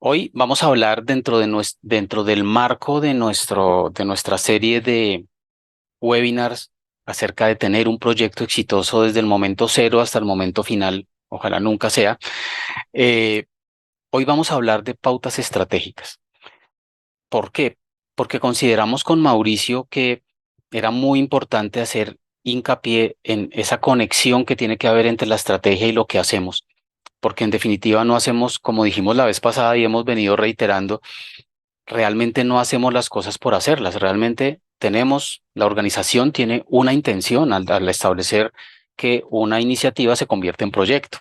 Hoy vamos a hablar dentro del marco de nuestra serie de webinars acerca de tener un proyecto exitoso desde el momento cero hasta el momento final. Ojalá nunca sea. Eh, Hoy vamos a hablar de pautas estratégicas. ¿Por qué? Porque consideramos con Mauricio que era muy importante hacer hincapié en esa conexión que tiene que haber entre la estrategia y lo que hacemos, porque en definitiva no hacemos, como dijimos la vez pasada y hemos venido reiterando, realmente no hacemos las cosas por hacerlas, realmente la organización tiene una intención al establecer que una iniciativa se convierte en proyecto.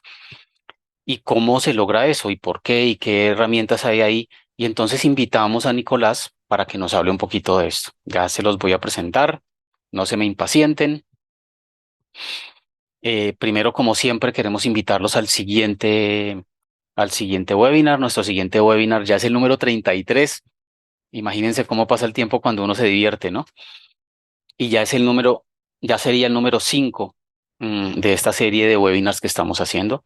¿Y cómo se logra eso? ¿Y por qué? ¿Y qué herramientas hay ahí? Y entonces invitamos a Nicolás para que nos hable un poquito de esto. Ya se los voy a presentar, no se me impacienten. Primero, como siempre, queremos invitarlos al siguiente webinar. Nuestro siguiente webinar ya es el número 33. Imagínense cómo pasa el tiempo cuando uno se divierte, ¿no? Y ya sería el número 5 de esta serie de webinars que estamos haciendo.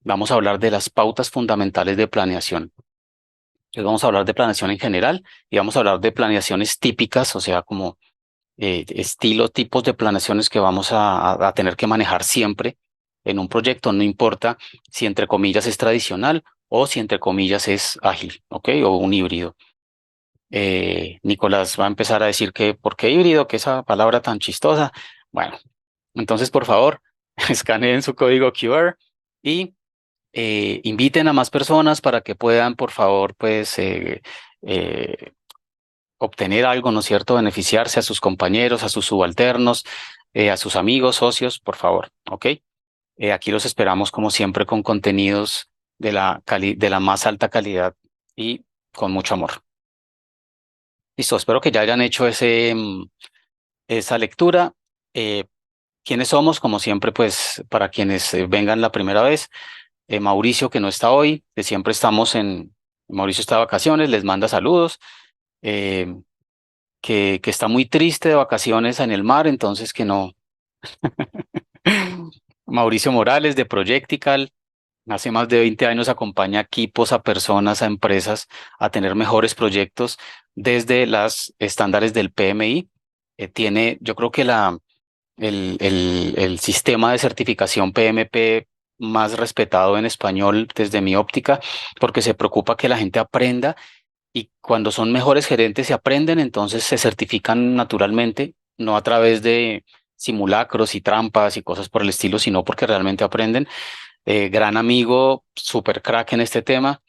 Vamos a hablar de las pautas fundamentales de planeación. Entonces vamos a hablar de planeación en general y vamos a hablar de planeaciones típicas, o sea, como tipos de planeaciones que vamos a tener que manejar siempre en un proyecto, no importa si entre comillas es tradicional o si entre comillas es ágil, ¿ok? O un híbrido. Nicolás va a empezar a decir que, ¿por qué híbrido? Que esa palabra tan chistosa. Bueno, entonces por favor, escaneen su código QR y inviten a más personas para que puedan, por favor, pues eh, obtener algo, ¿no es cierto? Beneficiarse a sus compañeros, a sus subalternos, a sus amigos, socios, por favor, ¿ok? Aquí los esperamos como siempre con contenidos de la más alta calidad y con mucho amor. Listo, espero que ya hayan hecho esa lectura. Eh, ¿Quiénes somos? Como siempre, pues para quienes vengan la primera vez, Mauricio, que no está hoy, que siempre Mauricio está de vacaciones, les manda saludos, eh, que está muy triste de vacaciones en el mar, entonces que no. Mauricio Morales de Projectical, hace más de 20 años acompaña a equipos, a personas, a empresas a tener mejores proyectos desde los estándares del PMI. Yo creo que el sistema de certificación PMP más respetado en español desde mi óptica, porque se preocupa que la gente aprenda y cuando son mejores gerentes se aprenden, entonces se certifican naturalmente, no a través de simulacros y trampas y cosas por el estilo, sino porque realmente aprenden. Gran amigo, super crack en este tema.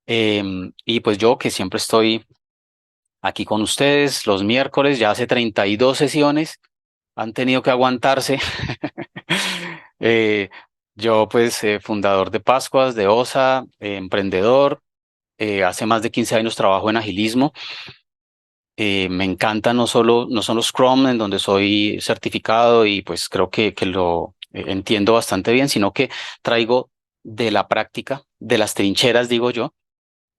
Y pues yo que siempre estoy aquí con ustedes los miércoles, ya hace 32 sesiones, han tenido que aguantarse. Eh, yo pues fundador de Pascuas, de OSA, emprendedor, hace más de 15 años trabajo en agilismo. Me encanta no solo Scrum, en donde soy certificado y pues creo que lo entiendo bastante bien, sino que traigo de la práctica, de las trincheras, digo yo,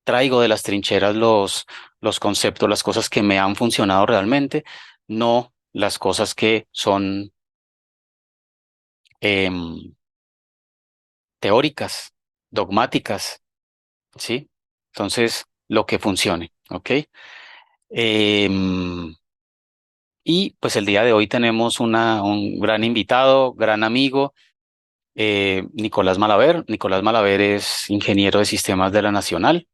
traigo de las trincheras los conceptos, las cosas que me han funcionado realmente, no las cosas que son em, teóricas, dogmáticas, ¿sí? Entonces, lo que funcione, ¿ok? Em, y pues el día de hoy tenemos un gran invitado, gran amigo, Nicolás Malaver. Nicolás Malaver es ingeniero de sistemas de la Nacional.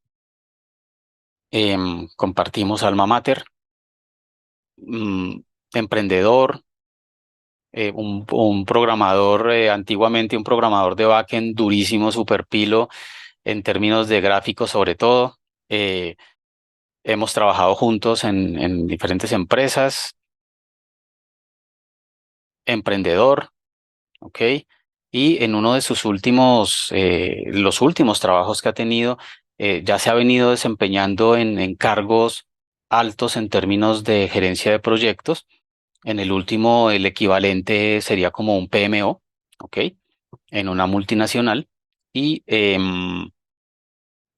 Compartimos alma mater, mm, emprendedor, un programador, antiguamente un programador de backend durísimo, super pilo en términos de gráficos sobre todo. Eh, Hemos trabajado juntos en diferentes empresas, emprendedor, ¿ok? Y en uno de los últimos trabajos que ha tenido, ya se ha venido desempeñando en cargos altos en términos de gerencia de proyectos. En el último, el equivalente sería como un PMO, ¿ok? En una multinacional. Y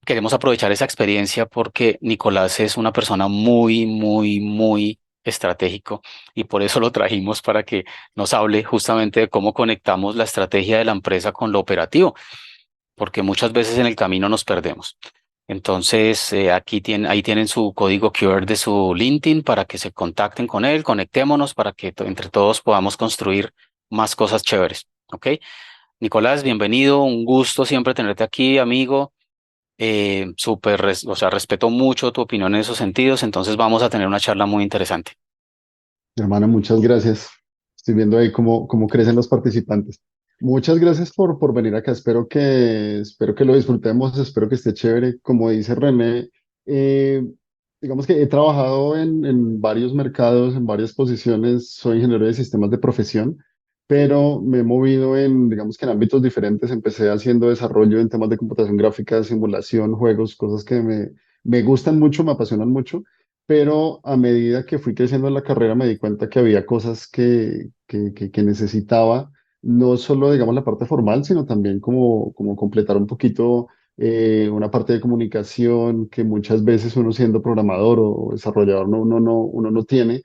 queremos aprovechar esa experiencia porque Nicolás es una persona muy, muy, muy estratégico y por eso lo trajimos para que nos hable justamente de cómo conectamos la estrategia de la empresa con lo operativo, porque muchas veces en el camino nos perdemos. Entonces, ahí tienen su código QR de su LinkedIn para que se contacten con él, conectémonos para que entre todos podamos construir más cosas chéveres. ¿Ok? Nicolás, bienvenido, un gusto siempre tenerte aquí, amigo. O sea, respeto mucho tu opinión en esos sentidos, entonces vamos a tener una charla muy interesante. Hermano, muchas gracias. Estoy viendo ahí cómo crecen los participantes. Muchas gracias por venir acá. Espero que lo disfrutemos, espero que esté chévere. Como dice René, eh, digamos que he trabajado en varios mercados, en varias posiciones. Soy ingeniero de sistemas de profesión, pero me he movido digamos que en ámbitos diferentes. Empecé haciendo desarrollo en temas de computación gráfica, simulación, juegos, cosas que me gustan mucho, me apasionan mucho, pero a medida que fui creciendo en la carrera me di cuenta que había cosas que necesitaba, no solo, digamos, la parte formal, sino también como completar un poquito una parte de comunicación que muchas veces uno siendo programador o desarrollador uno no tiene.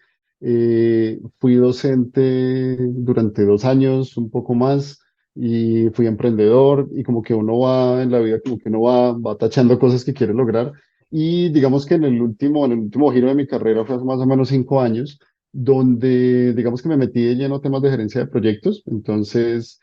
Fui docente durante 2 años, un poco más, y fui emprendedor y como que uno va en la vida, como que uno va tachando cosas que quiere lograr. Y digamos que en el último giro de mi carrera fue hace más o menos 5 años, donde digamos que me metí de lleno a temas de gerencia de proyectos. Entonces,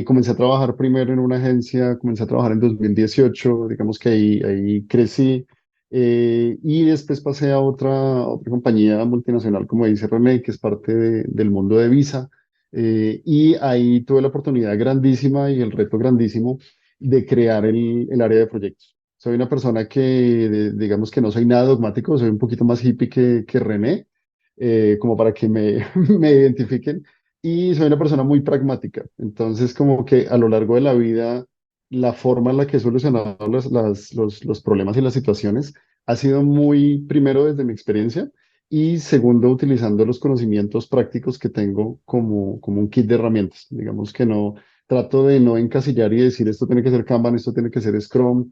comencé a trabajar primero en una agencia, comencé a trabajar en 2018, digamos que ahí crecí. Y después pasé a otra compañía multinacional, como dice René, que es parte del mundo de Visa. Y ahí tuve la oportunidad grandísima y el reto grandísimo de crear el área de proyectos. Soy una persona digamos que no soy nada dogmático, soy un poquito más hippie que René, como para que me identifiquen. Y soy una persona muy pragmática. Entonces, como que a lo largo de la vida, la forma en la que he solucionado los problemas y las situaciones ha sido muy, primero, desde mi experiencia y segundo, utilizando los conocimientos prácticos que tengo como un kit de herramientas. Digamos que no trato de no encasillar y decir esto tiene que ser Kanban, esto tiene que ser Scrum,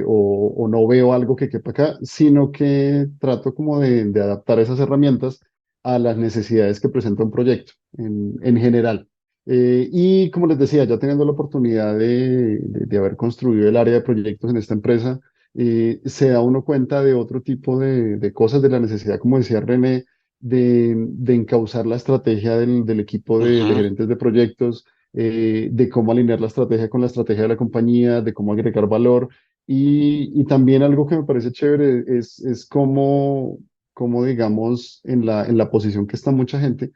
o no veo algo que quepa acá, sino que trato como de adaptar esas herramientas a las necesidades que presenta un proyecto en general. Y como les decía, ya teniendo la oportunidad de haber construido el área de proyectos en esta empresa, se da uno cuenta de otro tipo de cosas, de la necesidad, como decía René, de encauzar la estrategia del equipo de Ujú. gerentes de proyectos, de cómo alinear la estrategia con la estrategia de la compañía, de cómo agregar valor. Y también algo que me parece chévere es cómo, digamos, en la posición que está mucha gente,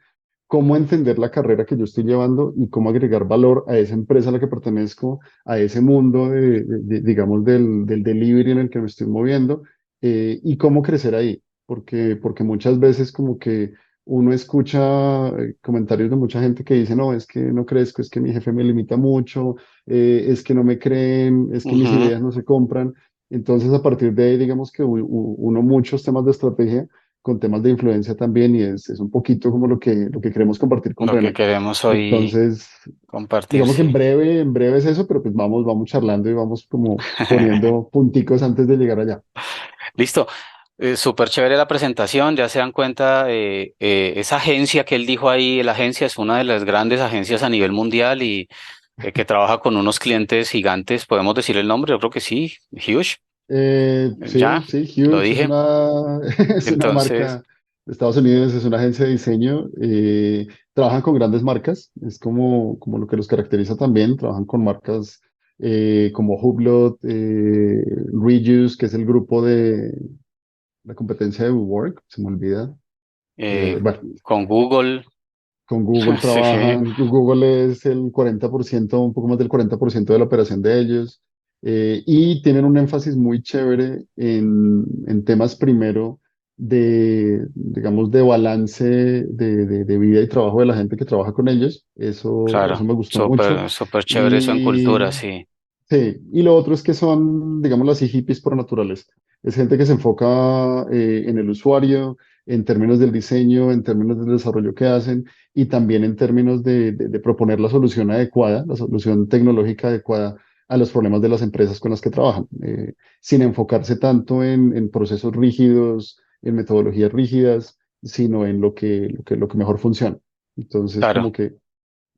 cómo entender la carrera que yo estoy llevando y cómo agregar valor a esa empresa a la que pertenezco, a ese mundo digamos, del delivery en el que me estoy moviendo, y cómo crecer ahí. Porque muchas veces como que uno escucha comentarios de mucha gente que dice, no, es que no crezco, es que mi jefe me limita mucho, es que no me creen, es que mis Ujú. ideas no se compran. Entonces, a partir de ahí, digamos que uno muchos temas de estrategia con temas de influencia también, y es un poquito como lo que queremos compartir con Lo que René. queremos hoy Entonces, compartir, digamos que en sí. breve, en breve es eso, pero pues vamos charlando y vamos como poniendo punticos antes de llegar allá. Listo. Súper chévere la presentación, ya se dan cuenta, esa agencia que él dijo ahí, la agencia es una de las grandes agencias a nivel mundial y que trabaja con unos clientes gigantes, ¿podemos decir el nombre? Yo creo que sí, Huge, Sí, ya, sí, lo Huge es dije. una Entonces, marca de Estados Unidos, es una agencia de diseño. Trabajan con grandes marcas, es como lo que los caracteriza también. Trabajan con marcas como Hublot, Reuse, que es el grupo de la competencia de WeWork, se me olvida. eh, Bueno, con Google, con Google sí, trabajan. Google es el 40%, un poco más del 40% de la operación de ellos. Y tienen un énfasis muy chévere en temas primero digamos, de balance de vida y trabajo de la gente que trabaja con ellos. Eso claro, me gustó mucho. súper, súper chévere eso en cultura, Y sí, sí, y lo otro es que son, digámoslo así, hippies por naturaleza. Es gente que se enfoca en el usuario, en términos del diseño, en términos del desarrollo que hacen y también en términos de proponer la solución adecuada, la solución tecnológica adecuada a los problemas de las empresas con las que trabajan, sin enfocarse tanto en procesos rígidos, en metodologías rígidas, sino en lo que mejor funciona. Entonces, claro. como que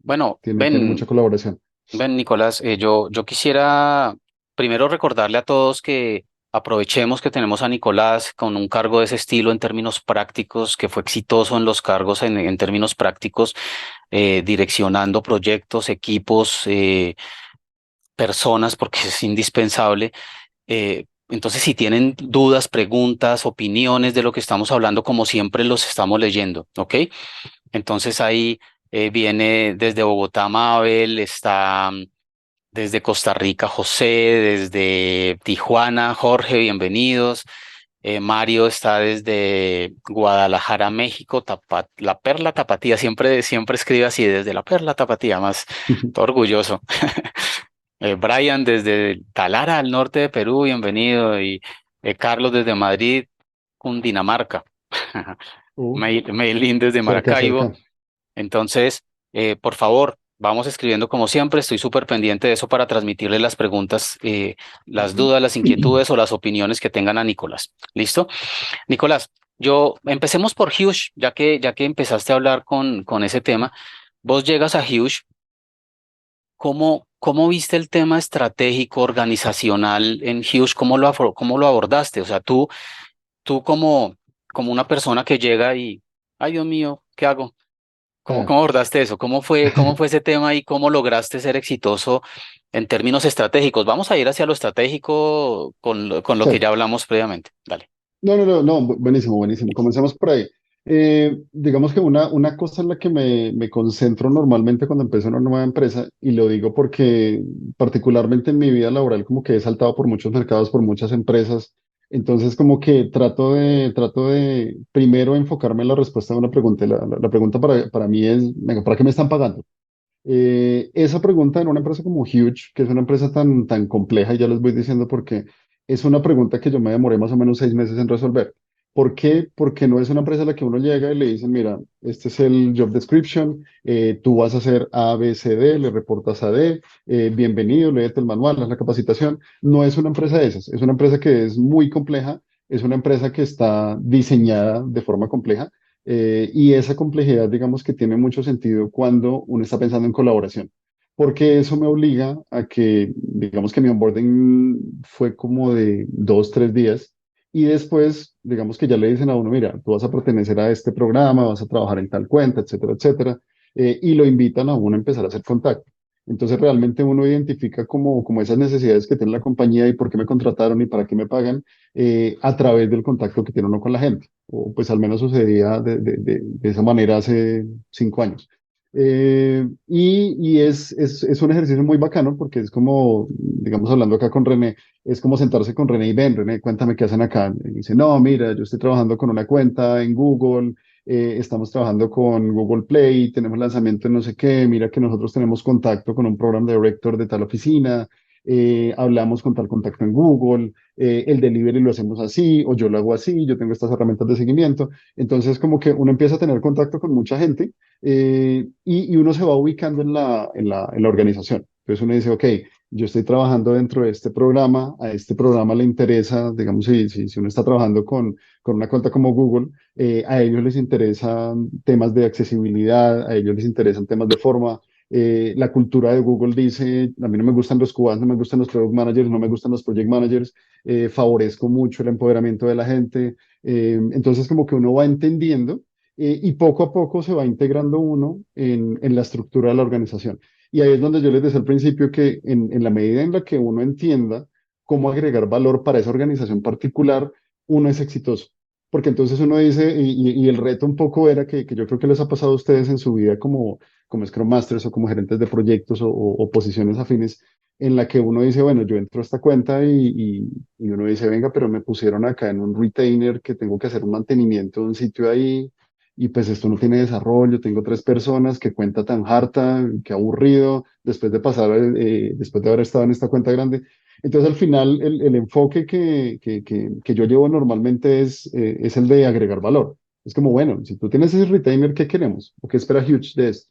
Bueno, tiene mucha colaboración. ven, Nicolás, yo quisiera primero recordarle a todos que aprovechemos que tenemos a Nicolás con un cargo de ese estilo en términos prácticos, que fue exitoso en los cargos en términos prácticos, direccionando proyectos, equipos, personas, porque es indispensable. Entonces, si tienen dudas, preguntas, opiniones de lo que estamos hablando, como siempre los estamos leyendo, ¿ok? Entonces ahí viene desde Bogotá Mabel, está desde Costa Rica José, desde Tijuana Jorge, bienvenidos. Mario está desde Guadalajara, México, la Perla Tapatía, siempre escribe así, desde la Perla Tapatía, más todo orgulloso. Brian desde Talara, al norte de Perú, bienvenido. Y Carlos desde Madrid, Cundinamarca. Maylin desde Cerca, Maracaibo. cerca. Entonces, por favor, vamos escribiendo como siempre. Estoy súper pendiente de eso para transmitirle las preguntas, las Ujú. dudas, las inquietudes o las opiniones que tengan a Nicolás. ¿Listo? Nicolás, empecemos por Huge, ya que empezaste a hablar con ese tema. Vos llegas a Huge. ¿Cómo viste el tema estratégico organizacional en Hughes? ¿Cómo lo abordaste? O sea, tú como una persona que llega y, ay Dios mío, ¿qué hago? ¿Cómo, Ah. cómo abordaste eso? ¿Cómo fue ese tema y cómo lograste ser exitoso en términos estratégicos? Vamos a ir hacia lo estratégico con lo que Sí. ya hablamos previamente. Dale. No, no, no, no, buenísimo, buenísimo. Comencemos por ahí. Digamos que una cosa en la que me concentro normalmente cuando empiezo una nueva empresa, y lo digo porque particularmente en mi vida laboral como que he saltado por muchos mercados, por muchas empresas, entonces como que trato de primero enfocarme en la respuesta de una pregunta. La pregunta para mí es, venga, ¿para qué me están pagando? Esa pregunta en una empresa como Huge, que es una empresa tan compleja, y ya les voy diciendo por qué, es una pregunta que yo me demoré más o menos 6 meses en resolver. ¿Por qué? Porque no es una empresa a la que uno llega y le dicen, mira, este es el job description, tú vas a hacer A, B, C, D, le reportas a D, bienvenido, léete el manual, haz la capacitación. No es una empresa de esas, es una empresa que es muy compleja, es una empresa que está diseñada de forma compleja, y esa complejidad, digamos que tiene mucho sentido cuando uno está pensando en colaboración, porque eso me obliga a que, digamos que mi onboarding fue como de 2, 3 días, y después, digamos que ya le dicen a uno, mira, tú vas a pertenecer a este programa, vas a trabajar en tal cuenta, etcétera, etcétera, y lo invitan a uno a empezar a hacer contacto. Entonces realmente uno identifica como esas necesidades que tiene la compañía y por qué me contrataron y para qué me pagan, a través del contacto que tiene uno con la gente, o pues al menos sucedía de esa manera hace 5 años. Y es un ejercicio muy bacano porque es como, digamos, hablando acá con René, es como sentarse con René y ven, René, cuéntame qué hacen acá. Y dice, no, mira, yo estoy trabajando con una cuenta en Google, estamos trabajando con Google Play, tenemos lanzamiento en no sé qué, mira que nosotros tenemos contacto con un program director de tal oficina, hablamos con tal contacto en Google, el delivery lo hacemos así, o yo lo hago así, yo tengo estas herramientas de seguimiento. Entonces, como que uno empieza a tener contacto con mucha gente, y uno se va ubicando en la organización. Entonces uno dice, ok, yo estoy trabajando dentro de este programa, a este programa le interesa, digamos, si uno está trabajando con una cuenta como Google, a ellos les interesan temas de accesibilidad, a ellos les interesan temas de forma. La cultura de Google dice, a mí no me gustan los QAs, no me gustan los product managers, no me gustan los project managers, favorezco mucho el empoderamiento de la gente. Entonces como que uno va entendiendo, y poco a poco se va integrando uno en la estructura de la organización. Y ahí es donde yo les decía al principio que en la medida en la que uno entienda cómo agregar valor para esa organización particular, uno es exitoso. Porque entonces uno dice, y el reto un poco era que yo creo que les ha pasado a ustedes en su vida como Scrum Masters o como gerentes de proyectos o posiciones afines, en la que uno dice, bueno, yo entro a esta cuenta y uno dice, venga, pero me pusieron acá en un retainer que tengo que hacer un mantenimiento de un sitio ahí, y pues esto no tiene desarrollo, tengo 3 personas, que cuenta tan harta, qué aburrido, después de haber estado en esta cuenta grande. Entonces al final el enfoque que yo llevo normalmente es el de agregar valor. Es como, bueno, si tú tienes ese retainer, ¿qué queremos? ¿O qué espera Huge de esto?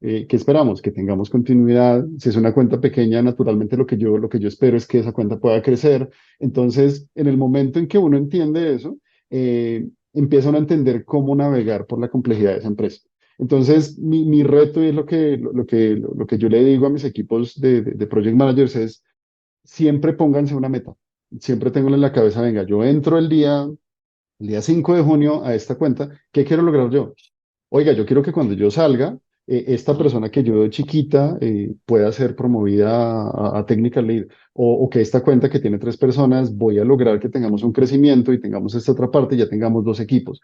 ¿Qué esperamos? Que tengamos continuidad. Si es una cuenta pequeña, naturalmente lo que yo espero es que esa cuenta pueda crecer. Entonces, en el momento en que uno entiende eso, empieza uno a entender cómo navegar por la complejidad de esa empresa. Entonces, mi reto, y es lo que yo le digo a mis equipos de project managers, es siempre pónganse una meta. siempre tengo en la cabeza, venga, yo entro el día 5 de junio a esta cuenta, ¿qué quiero lograr yo? Oiga, yo quiero que cuando yo salga, esta Ujú. persona que yo de chiquita pueda ser promovida a Technical Lead, o que esta cuenta que tiene 3 personas, voy a lograr que tengamos un crecimiento y tengamos esta otra parte y ya tengamos 2 equipos.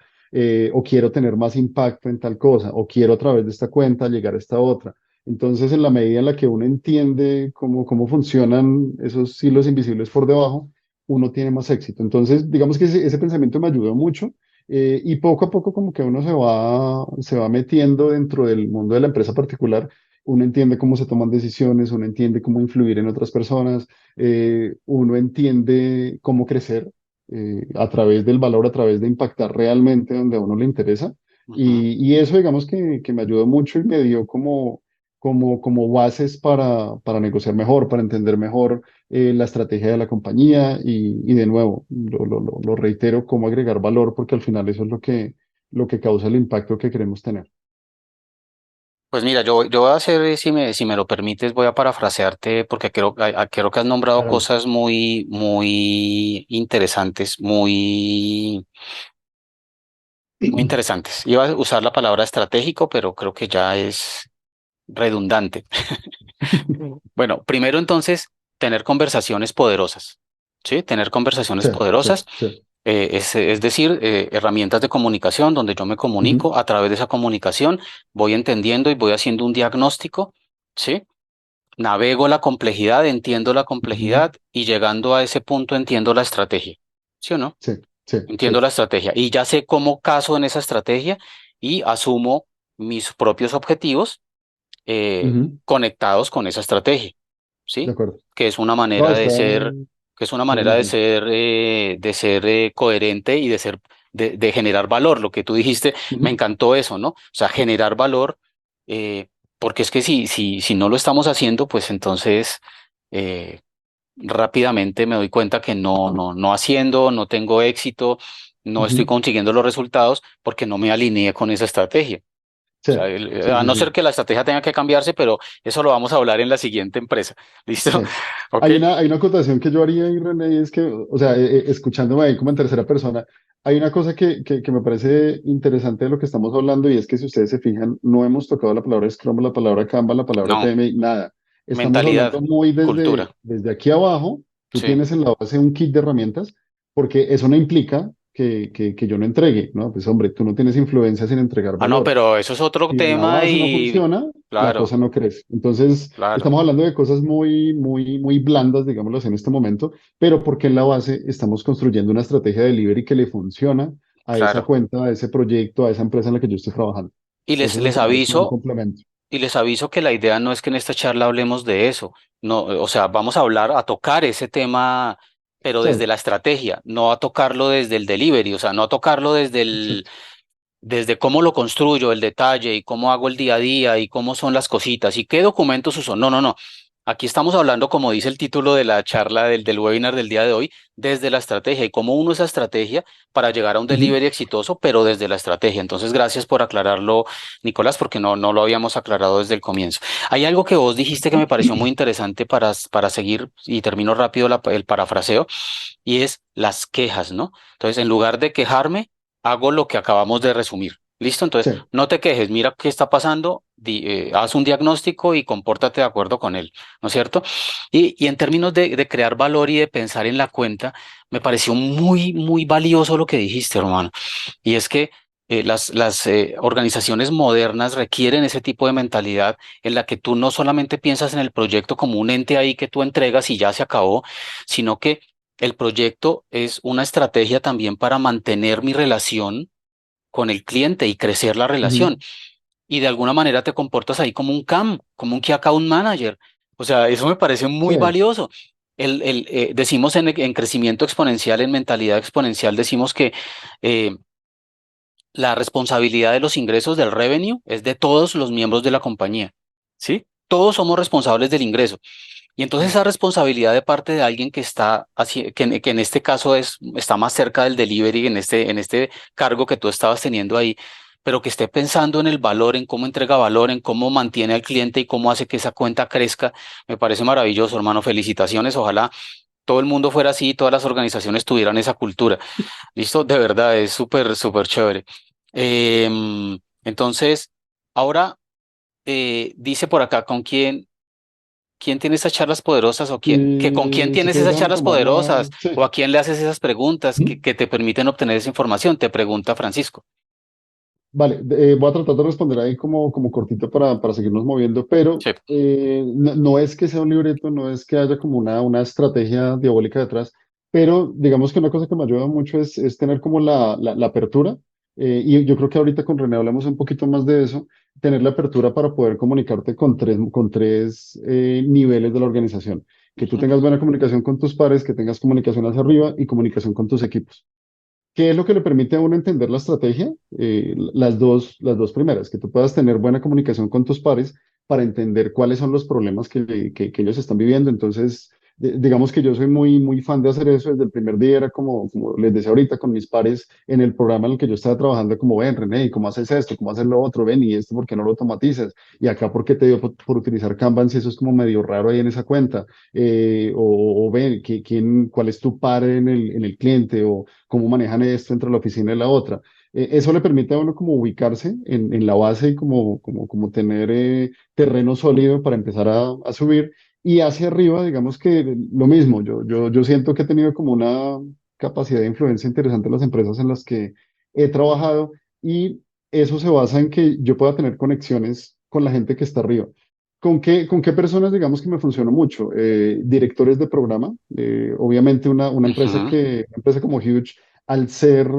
O quiero tener más impacto en tal cosa, o quiero a través de esta cuenta llegar a esta otra. Entonces, en la medida en la que uno entiende cómo funcionan esos hilos invisibles por debajo, uno tiene más éxito. Entonces, digamos que ese pensamiento me ayudó mucho, y poco a poco como que uno se va metiendo dentro del mundo de la empresa particular. Uno entiende cómo se toman decisiones, uno entiende cómo influir en otras personas, uno entiende cómo crecer a través del valor, a través de impactar realmente donde a uno le interesa. Ujú. Y eso digamos que me ayudó mucho y me dio como bases para negociar mejor, para entender mejor la estrategia de la compañía y de nuevo, lo reitero, cómo agregar valor, porque al final eso es lo que causa el impacto que queremos tener. Pues mira, yo voy a hacer, si me lo permites, voy a parafrasearte porque creo que has nombrado Hágale. cosas muy, muy interesantes, muy interesantes. Iba a usar la palabra estratégico, pero creo que ya es redundante. Bueno, primero entonces, tener conversaciones poderosas, ¿sí? Tener Sí, conversaciones sí, poderosas, sí. es decir, herramientas de comunicación donde yo me Ujú, comunico, a través de esa comunicación voy entendiendo y voy haciendo un diagnóstico, ¿sí? Navego la complejidad, entiendo la ujú. complejidad y llegando a ese punto entiendo la estrategia, ¿sí o no? Sí, sí, Entiendo sí. la estrategia y ya sé cómo caso en esa estrategia y asumo mis propios objetivos Ujú, conectados con esa estrategia, de ¿sí? acuerdo. Que es una No, manera de está ser, que es una manera buenísimo. de ser coherente y de ser, de generar valor. Lo que tú dijiste, me Ujú, encantó eso, ¿no? O sea, generar valor, eh, porque es que si no lo estamos haciendo, pues entonces eh, rápidamente me doy cuenta que no haciendo, no tengo éxito, no estoy ujú. consiguiendo los resultados porque no me alineé con esa estrategia. O Sí, sea, sí, a sí, no ser sí. que la estrategia tenga que cambiarse, pero eso lo vamos a hablar en la siguiente empresa. ¿Listo? Sí. ¿Ok? Hay una acotación que yo haría ahí, René, y es que, o sea, escuchándome ahí como en tercera persona, hay una cosa que me parece interesante de lo que estamos hablando, y es que si ustedes se fijan, no hemos tocado la palabra Scrum, la palabra Kanban, la palabra No, PMI, nada. Estamos hablando mentalidad, muy cultura. desde aquí abajo. Tú Sí. tienes en la base un kit de herramientas, porque eso no implica que yo no entregue, ¿no? Pues hombre, tú no tienes influencia sin entregar Ah, no, valor. pero eso es otro Si en la tema base no y funciona, la claro, cosa no crece. Entonces, claro, estamos hablando de cosas muy blandas, digámoslo así, en este momento, pero porque en la base estamos construyendo una estrategia de delivery que le funciona a esa claro. cuenta, a ese proyecto, a esa empresa en la que yo estoy trabajando. Y Eso me les parece como un aviso, complemento. y les aviso que la idea no es que en esta charla hablemos de eso. No, o sea, vamos a hablar, a tocar ese tema, pero Sí, desde la estrategia, no a tocarlo desde el delivery, o sea, no a tocarlo sí. desde cómo lo construyo, el detalle y cómo hago el día a día y cómo son las cositas y qué documentos uso. No, no, no. Aquí estamos hablando, como dice el título de la charla del webinar del día de hoy, desde la estrategia y cómo uno esa estrategia para llegar a un Ujú, delivery exitoso, pero desde la estrategia. Entonces, gracias por aclararlo, Nicolás, porque no lo habíamos aclarado desde el comienzo. Hay algo que vos dijiste que me pareció muy interesante para seguir, y termino rápido el parafraseo, y es las quejas, ¿no? Entonces, en lugar de quejarme, hago lo que acabamos de resumir. ¿Listo? Entonces, sí. no te quejes, mira qué está pasando, haz un diagnóstico y compórtate de acuerdo con él, ¿no es cierto? Y en términos de crear valor y de pensar en la cuenta, me pareció muy, muy valioso lo que dijiste, hermano. Y es que las organizaciones modernas requieren ese tipo de mentalidad en la que tú no solamente piensas en el proyecto como un ente ahí que tú entregas y ya se acabó, sino que el proyecto es una estrategia también para mantener mi relación con el cliente y crecer la Ujú, relación. Y de alguna manera te comportas ahí como un CAM, como un Key Account Manager. O sea, eso me parece sí. muy valioso. Decimos en crecimiento exponencial, en mentalidad exponencial, decimos que eh, la responsabilidad de los ingresos del revenue es de todos los miembros de la compañía. ¿Sí? Todos somos responsables del ingreso. Y entonces Sí. esa responsabilidad de parte de alguien que está que en este caso está más cerca del delivery, en este cargo que tú estabas teniendo ahí, pero que esté pensando en el valor, en cómo entrega valor, en cómo mantiene al cliente y cómo hace que esa cuenta crezca, me parece maravilloso, hermano. Felicitaciones. Ojalá todo el mundo fuera así, todas las organizaciones tuvieran esa cultura. ¿Listo? De verdad, es súper, súper chévere. Entonces, ahora dice por acá, ¿quién tiene esas charlas poderosas o con quién Si tienes quieres, esas déjame charlas tomarla. poderosas Sí. o a quién le haces esas preguntas Ujú. que te permiten obtener esa información? Te pregunta Francisco. Vale, voy a tratar de responder ahí como cortito para seguirnos moviendo, pero Sí. no es que sea un libreto, no es que haya como una estrategia diabólica detrás, pero digamos que una cosa que me ayuda mucho es tener como la apertura, y yo creo que ahorita con René hablamos un poquito más de eso, tener la apertura para poder comunicarte con tres niveles de la organización, que tú Ujú, tengas buena comunicación con tus pares, que tengas comunicación hacia arriba y comunicación con tus equipos. ¿Qué es lo que le permite a uno entender la estrategia? Las dos primeras, que tú puedas tener buena comunicación con tus pares para entender cuáles son los problemas que ellos están viviendo. Entonces, digamos que yo soy muy fan de hacer eso. Desde el primer día era como les decía ahorita con mis pares en el programa en el que yo estaba trabajando, como ven, René, ¿cómo haces esto? ¿Cómo haces lo otro? Ven, y esto, ¿por qué no lo automatizas? Y acá, ¿por qué te dio por utilizar Kanban si eso es como medio raro ahí en esa cuenta? O ven, ¿cuál es tu par en el cliente? O cómo manejan esto entre la oficina y la otra. Eso le permite a uno como ubicarse en la base y como tener terreno sólido para empezar a subir. Y hacia arriba, digamos que lo mismo, yo siento que he tenido como una capacidad de influencia interesante en las empresas en las que he trabajado y eso se basa en que yo pueda tener conexiones con la gente que está arriba. ¿Con qué personas, digamos que me funcionó mucho? Directores de programa, obviamente ujú. una empresa como Huge, al ser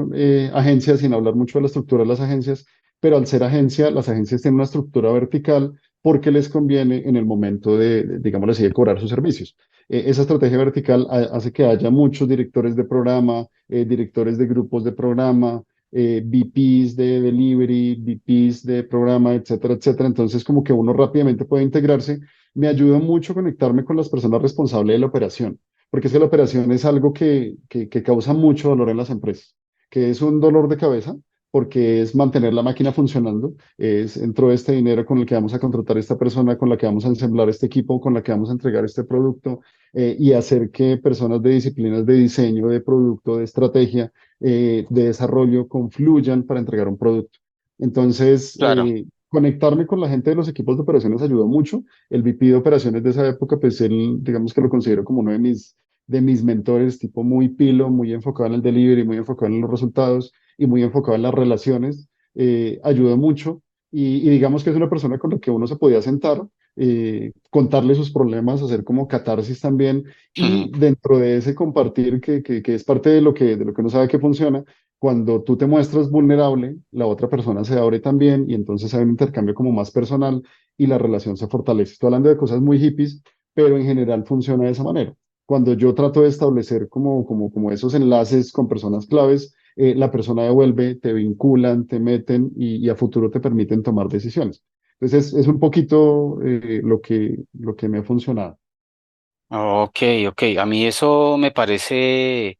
agencia, sin hablar mucho de la estructura de las agencias, pero al ser agencia, las agencias tienen una estructura vertical porque les conviene en el momento digámoslo así, de cobrar sus servicios. Esa estrategia vertical hace que haya muchos directores de programa, directores de grupos de programa, VPs de delivery, VPs de programa, etcétera, etcétera. Entonces, como que uno rápidamente puede integrarse. Me ayuda mucho conectarme con las personas responsables de la operación, porque es que la operación es algo que causa mucho dolor en las empresas, que es un dolor de cabeza, porque es mantener la máquina funcionando, entró este dinero con el que vamos a contratar a esta persona, con la que vamos a ensamblar este equipo, con la que vamos a entregar este producto, y hacer que personas de disciplinas de diseño, de producto, de estrategia, de desarrollo confluyan para entregar un producto. Entonces, Claro. conectarme con la gente de los equipos de operaciones ayudó mucho. El VP de operaciones de esa época, pues él, digamos que lo considero como uno de mis mentores, tipo muy pilo, muy enfocado en el delivery, muy enfocado en los resultados y muy enfocado en las relaciones. Ayudó mucho y digamos que es una persona con la que uno se podía sentar, contarle sus problemas, hacer como catarsis también y dentro de ese compartir que es parte de lo que uno sabe que funciona, cuando tú te muestras vulnerable, la otra persona se abre también y entonces hay un intercambio como más personal y la relación se fortalece. Estoy hablando de cosas muy hippies, pero en general funciona de esa manera. Cuando yo trato de establecer como esos enlaces con personas claves, la persona devuelve, te vinculan, te meten y a futuro te permiten tomar decisiones. Entonces es un poquito lo que me ha funcionado. Ok, ok. A mí eso me parece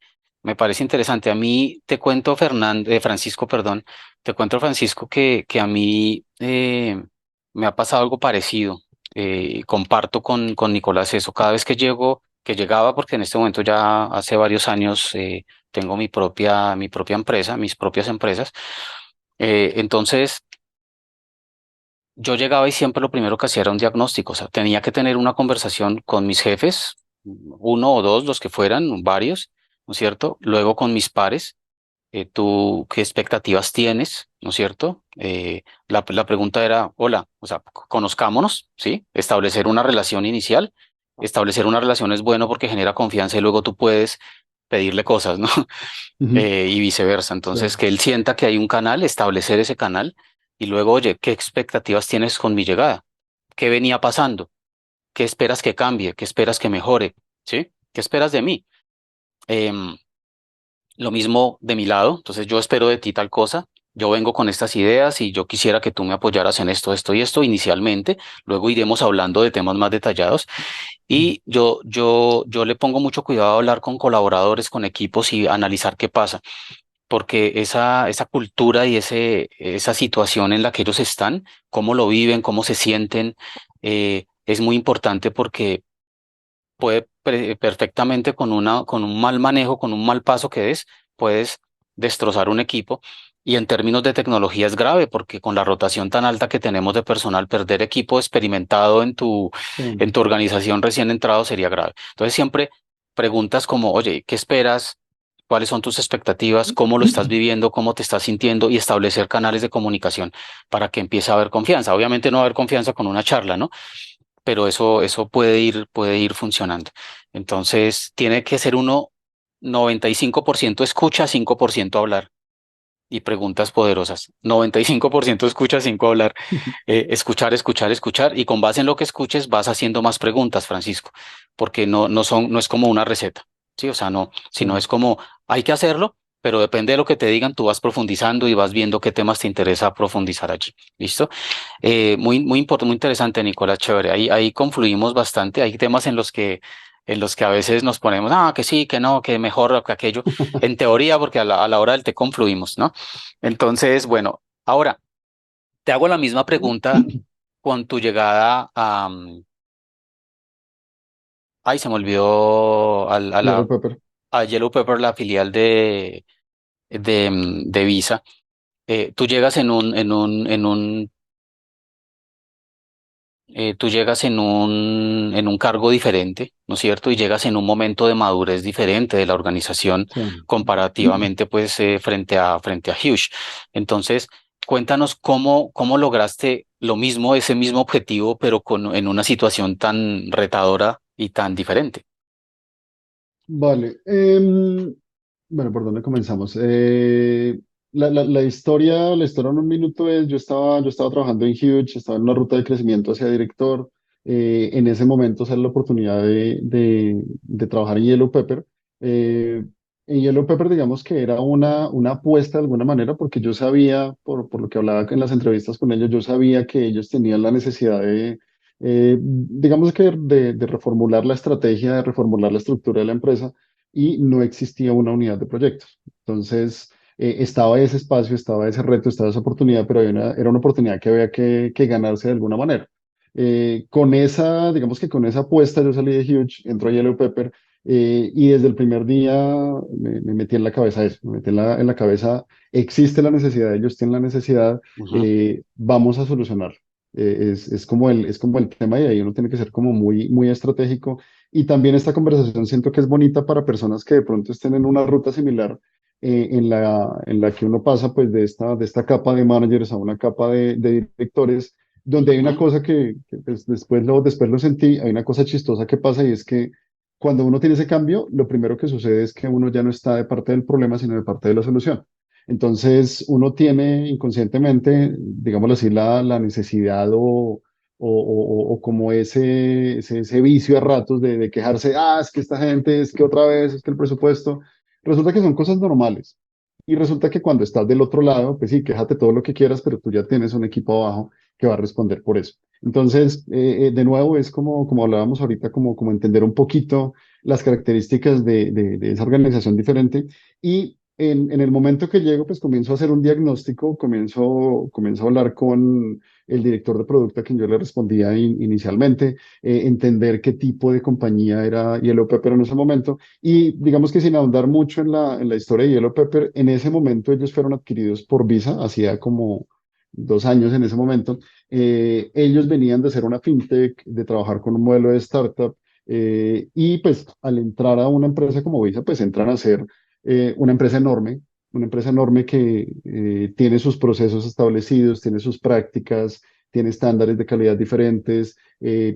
interesante. A mí te cuento, Francisco, perdón, te cuento, Francisco, que a mí me ha pasado algo parecido. Comparto con Nicolás eso. Cada vez que llegaba, porque en este momento ya hace varios años tengo mi propia empresa, mis propias empresas. Entonces, yo llegaba y siempre lo primero que hacía era un diagnóstico, o sea, tenía que tener una conversación con mis jefes, uno o dos, los que fueran, varios, ¿no es cierto? Luego con mis pares, ¿tú qué expectativas tienes? ¿No es cierto? La pregunta era, hola, o sea, conozcámonos, ¿sí? Establecer una relación inicial. Establecer una relación es bueno porque genera confianza y luego tú puedes pedirle cosas, ¿no? Ujú, Y viceversa. Entonces, claro. que él sienta que hay un canal, establecer ese canal y luego, oye, ¿qué expectativas tienes con mi llegada? ¿Qué venía pasando? ¿Qué esperas que cambie? ¿Qué esperas que mejore? ¿Sí? ¿Qué esperas de mí? Em, lo mismo de mi lado. Entonces, yo espero de ti tal cosa. Yo vengo con estas ideas y yo quisiera que tú me apoyaras en esto, esto y esto inicialmente. Luego iremos hablando de temas más detallados. Y yo le pongo mucho cuidado a hablar con colaboradores, con equipos y analizar qué pasa porque esa cultura y esa situación en la que ellos están, cómo lo viven, cómo se sienten, es muy importante porque perfectamente con un mal manejo, con un mal paso que des, puedes destrozar un equipo. Y en términos de tecnología es grave, porque con la rotación tan alta que tenemos de personal, perder equipo experimentado en Sí. tu organización recién entrado sería grave. Entonces siempre preguntas como, oye, ¿qué esperas? ¿Cuáles son tus expectativas? ¿Cómo lo estás viviendo? ¿Cómo te estás sintiendo? Y establecer canales de comunicación para que empiece a haber confianza. Obviamente no va a haber confianza con una charla, ¿no? Pero eso puede ir funcionando. Entonces, tiene que ser uno 95% escucha, 5% hablar y preguntas poderosas. 95% escucha, 5 hablar. Escuchar, escuchar, escuchar. Y con base en lo que escuches, vas haciendo más preguntas, Francisco, porque no es como una receta. Sí, o sea, no, sino Sí. es como hay que hacerlo, pero depende de lo que te digan, tú vas profundizando y vas viendo qué temas te interesa profundizar allí. ¿Listo? Muy interesante, Nicolás, chévere. Ahí confluimos bastante. Hay temas en los que a veces nos ponemos, que sí, que no, que mejor, que aquello. En teoría, porque a la hora del té confluimos, ¿no? Entonces, bueno, ahora te hago la misma pregunta con tu llegada ay, se me olvidó Yellow Pepper. a Yellow Pepper, la filial de Visa. Tú llegas tú llegas en un cargo diferente, ¿no es cierto? Y llegas en un momento de madurez diferente de la organización Sí. comparativamente, pues, frente a Huge. Entonces, cuéntanos cómo lograste lo mismo, ese mismo objetivo, pero en una situación tan retadora y tan diferente. Vale. Bueno, ¿por dónde comenzamos? La historia en un minuto es, yo estaba trabajando en Huge, estaba en una ruta de crecimiento hacia director. En ese momento sale la oportunidad de trabajar en Yellow Pepper. En Yellow Pepper, digamos que era una apuesta de alguna manera, porque yo sabía, por lo que hablaba en las entrevistas con ellos, yo sabía que ellos tenían la necesidad digamos que de reformular la estrategia, de reformular la estructura de la empresa y no existía una unidad de proyectos. Entonces, estaba ese espacio, estaba ese reto, estaba esa oportunidad, pero era una oportunidad que había que ganarse de alguna manera. Con esa, digamos que con esa apuesta yo salí de Huge, entró a Yellow Pepper y desde el primer día me metí en la cabeza eso, me metí en la cabeza, existe la necesidad, ellos tienen la necesidad, Ujú, vamos a solucionar. Es como el tema y ahí uno tiene que ser como muy estratégico. Y también esta conversación siento que es bonita para personas que de pronto estén en una ruta similar en la que uno pasa pues de esta capa de managers a una capa de directores, donde hay una ujú, cosa pues, después lo sentí, hay una cosa chistosa que pasa y es que cuando uno tiene ese cambio, lo primero que sucede es que uno ya no está de parte del problema, sino de parte de la solución. Entonces, uno tiene inconscientemente, digámoslo así, la necesidad o como ese vicio a ratos de quejarse, es que esta gente, es que otra vez, es que el presupuesto. Resulta que son cosas normales. Y resulta que cuando estás del otro lado, pues sí, quéjate todo lo que quieras, pero tú ya tienes un equipo abajo que va a responder por eso. Entonces, de nuevo, es como hablábamos ahorita, como entender un poquito las características de esa organización diferente y en el momento que llego, pues comienzo a hacer un diagnóstico, comienzo a hablar con el director de producto a quien yo le respondía inicialmente, entender qué tipo de compañía era Yellow Pepper en ese momento. Y digamos que sin ahondar mucho en la historia de Yellow Pepper, en ese momento ellos fueron adquiridos por Visa, hacía como 2 años en ese momento. Ellos venían de ser una fintech, de trabajar con un modelo de startup. Y pues al entrar a una empresa como Visa, pues entran a ser una empresa enorme que tiene sus procesos establecidos, tiene sus prácticas, tiene estándares de calidad diferentes,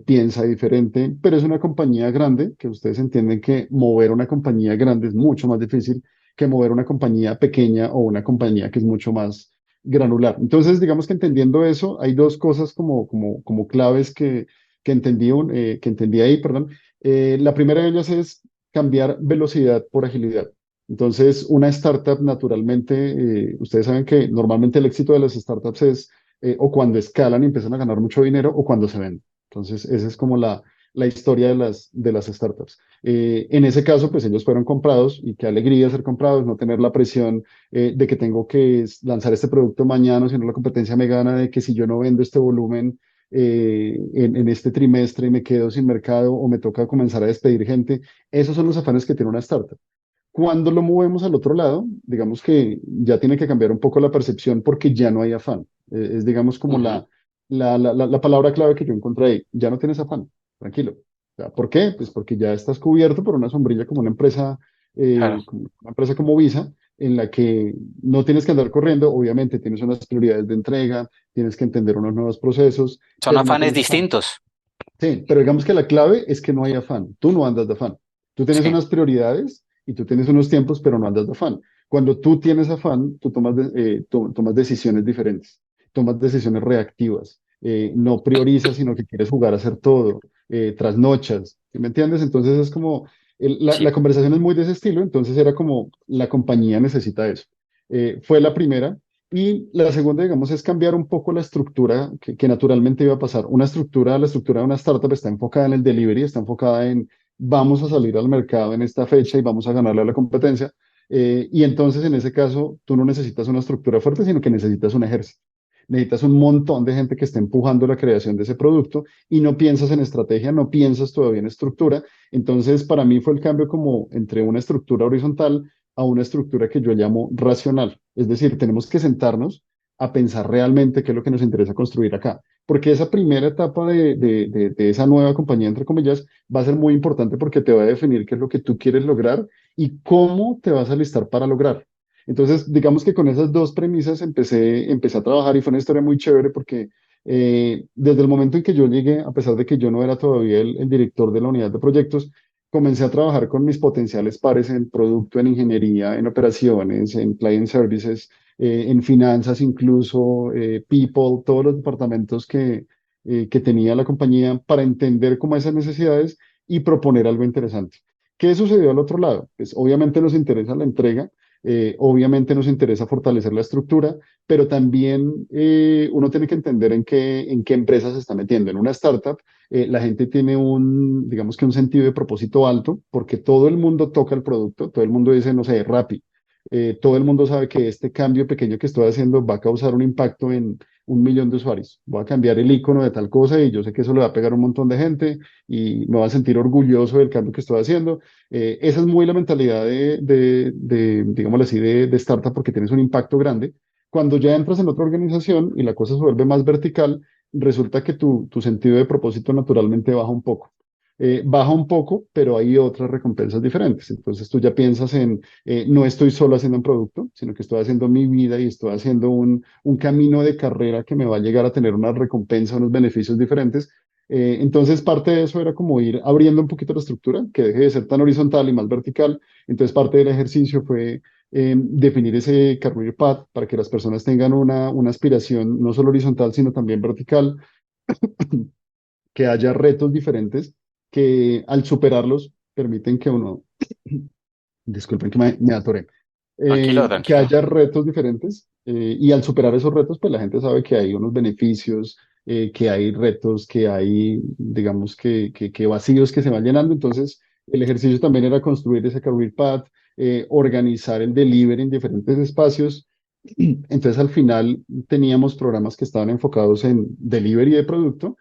piensa diferente, pero es una compañía grande, que ustedes entienden que mover una compañía grande es mucho más difícil que mover una compañía pequeña o una compañía que es mucho más granular. Entonces, digamos que entendiendo eso, hay dos cosas como claves que entendí ahí, perdón. La primera de ellas es cambiar velocidad por agilidad. Entonces, una startup naturalmente, ustedes saben que normalmente el éxito de las startups es o cuando escalan y empiezan a ganar mucho dinero o cuando se venden. Entonces, esa es como la historia de las startups. En ese caso, pues ellos fueron comprados y qué alegría ser comprados, no tener la presión de que tengo que lanzar este producto mañana, si no la competencia me gana, de que si yo no vendo este volumen, en este trimestre me quedo sin mercado o me toca comenzar a despedir gente. Esos son los afanes que tiene una startup. Cuando lo movemos al otro lado, digamos que ya tiene que cambiar un poco la percepción porque ya no hay afán. Es, digamos, como Ujú. la palabra clave que yo encontré ahí. Ya no tienes afán, tranquilo. O sea, ¿por qué? Pues porque ya estás cubierto por una sombrilla Claro. como una empresa como Visa, en la que no tienes que andar corriendo. Obviamente tienes unas prioridades de entrega, tienes que entender unos nuevos procesos, Son pero no afanes tienes afán. distintos. Sí, pero digamos que la clave es que no hay afán. Tú no andas de afán. Tú tienes Sí, unas prioridades y tú tienes unos tiempos, pero no andas de afán. Cuando tú tienes afán, tú tomas decisiones diferentes, tomas decisiones reactivas. No priorizas, sino que quieres jugar a hacer todo, trasnochas. ¿Sí me entiendes? Entonces es como, la sí. conversación es muy de ese estilo, entonces era como, la compañía necesita eso. Fue la primera. Y la segunda, digamos, es cambiar un poco la estructura que naturalmente iba a pasar. La estructura de una startup está enfocada en el delivery, está enfocada en vamos a salir al mercado en esta fecha y vamos a ganarle a la competencia. Y entonces, en ese caso, tú no necesitas una estructura fuerte, sino que necesitas un ejército. Necesitas un montón de gente que esté empujando la creación de ese producto y no piensas en estrategia, no piensas todavía en estructura. Entonces, para mí fue el cambio como entre una estructura horizontal a una estructura que yo llamo racional. Es decir, tenemos que sentarnos a pensar realmente qué es lo que nos interesa construir acá. Porque esa primera etapa de esa nueva compañía, entre comillas, va a ser muy importante porque te va a definir qué es lo que tú quieres lograr y cómo te vas a listar para lograr. Entonces, digamos que con esas dos premisas empecé a trabajar y fue una historia muy chévere porque desde el momento en que yo llegué, a pesar de que yo no era todavía el director de la unidad de proyectos, comencé a trabajar con mis potenciales pares en producto, en ingeniería, en operaciones, en client services, en finanzas incluso, people, todos los departamentos que tenía la compañía para entender cómo esas necesidades y proponer algo interesante. ¿Qué sucedió al otro lado? Pues obviamente nos interesa la entrega, obviamente nos interesa fortalecer la estructura, pero también uno tiene que entender en qué empresa se está metiendo. En una startup la gente tiene digamos que un sentido de propósito alto, porque todo el mundo toca el producto, todo el mundo dice, no sé, Rappi, todo el mundo sabe que este cambio pequeño que estoy haciendo va a causar un impacto en 1 millón de usuarios. Voy a cambiar el icono de tal cosa y yo sé que eso le va a pegar a un montón de gente y me va a sentir orgulloso del cambio que estoy haciendo. Esa es muy la mentalidad digámoslo así, de startup porque tienes un impacto grande. Cuando ya entras en otra organización y la cosa se vuelve más vertical, resulta que tu sentido de propósito naturalmente baja un poco. Baja un poco, pero hay otras recompensas diferentes. Entonces tú ya piensas en, no estoy solo haciendo un producto, sino que estoy haciendo mi vida y estoy haciendo un camino de carrera que me va a llegar a tener una recompensa, unos beneficios diferentes. Entonces parte de eso era como ir abriendo un poquito la estructura, que deje de ser tan horizontal y más vertical. Entonces parte del ejercicio fue definir ese career path para que las personas tengan una aspiración no solo horizontal, sino también vertical, que haya retos diferentes que al superarlos permiten que uno, disculpen que me atoré, Tranquilo, que tranquilo. haya retos diferentes y al superar esos retos, pues la gente sabe que hay unos beneficios, que hay retos, que hay, digamos, que vacíos que se van llenando. Entonces, el ejercicio también era construir ese career path, organizar el delivery en diferentes espacios. Entonces, al final teníamos programas que estaban enfocados en delivery de producto,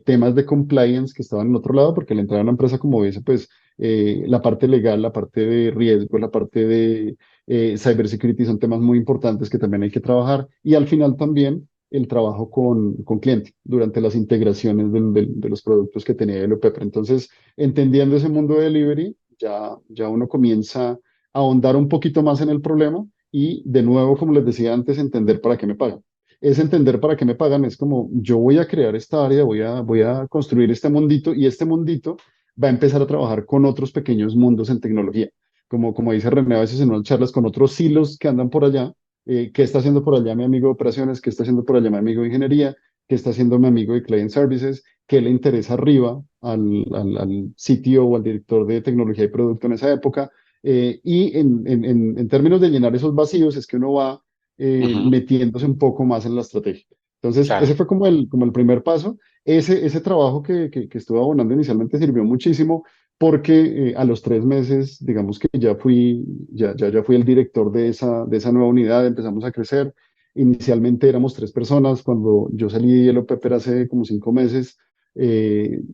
temas de compliance que estaban en otro lado, porque al entrar a una empresa como esa, pues la parte legal, la parte de riesgo, la parte de cybersecurity son temas muy importantes que también hay que trabajar. Y al final también el trabajo con cliente durante las integraciones de los productos que tenía el OPEP. Entonces, entendiendo ese mundo de delivery, ya uno comienza a ahondar un poquito más en el problema y de nuevo, como les decía antes, entender para qué me pagan. Es entender para qué me pagan, es como yo voy a crear esta área, voy a construir este mundito y este mundito va a empezar a trabajar con otros pequeños mundos en tecnología. Como dice René, a veces en unas charlas con otros silos que andan por allá. ¿Qué está haciendo por allá mi amigo de operaciones? ¿Qué está haciendo por allá mi amigo de ingeniería? ¿Qué está haciendo mi amigo de client services? ¿Qué le interesa arriba al CTO o al director de tecnología y producto en esa época? Y en términos de llenar esos vacíos es que uno va Ujú. metiéndose un poco más en la estrategia. Entonces, Claro. ese fue como el primer paso. Ese trabajo que estuve abonando inicialmente sirvió muchísimo porque a los 3 meses, digamos que ya fui el director de esa nueva unidad, empezamos a crecer. Inicialmente éramos 3 personas, cuando yo salí del OPEPER hace como 5 meses,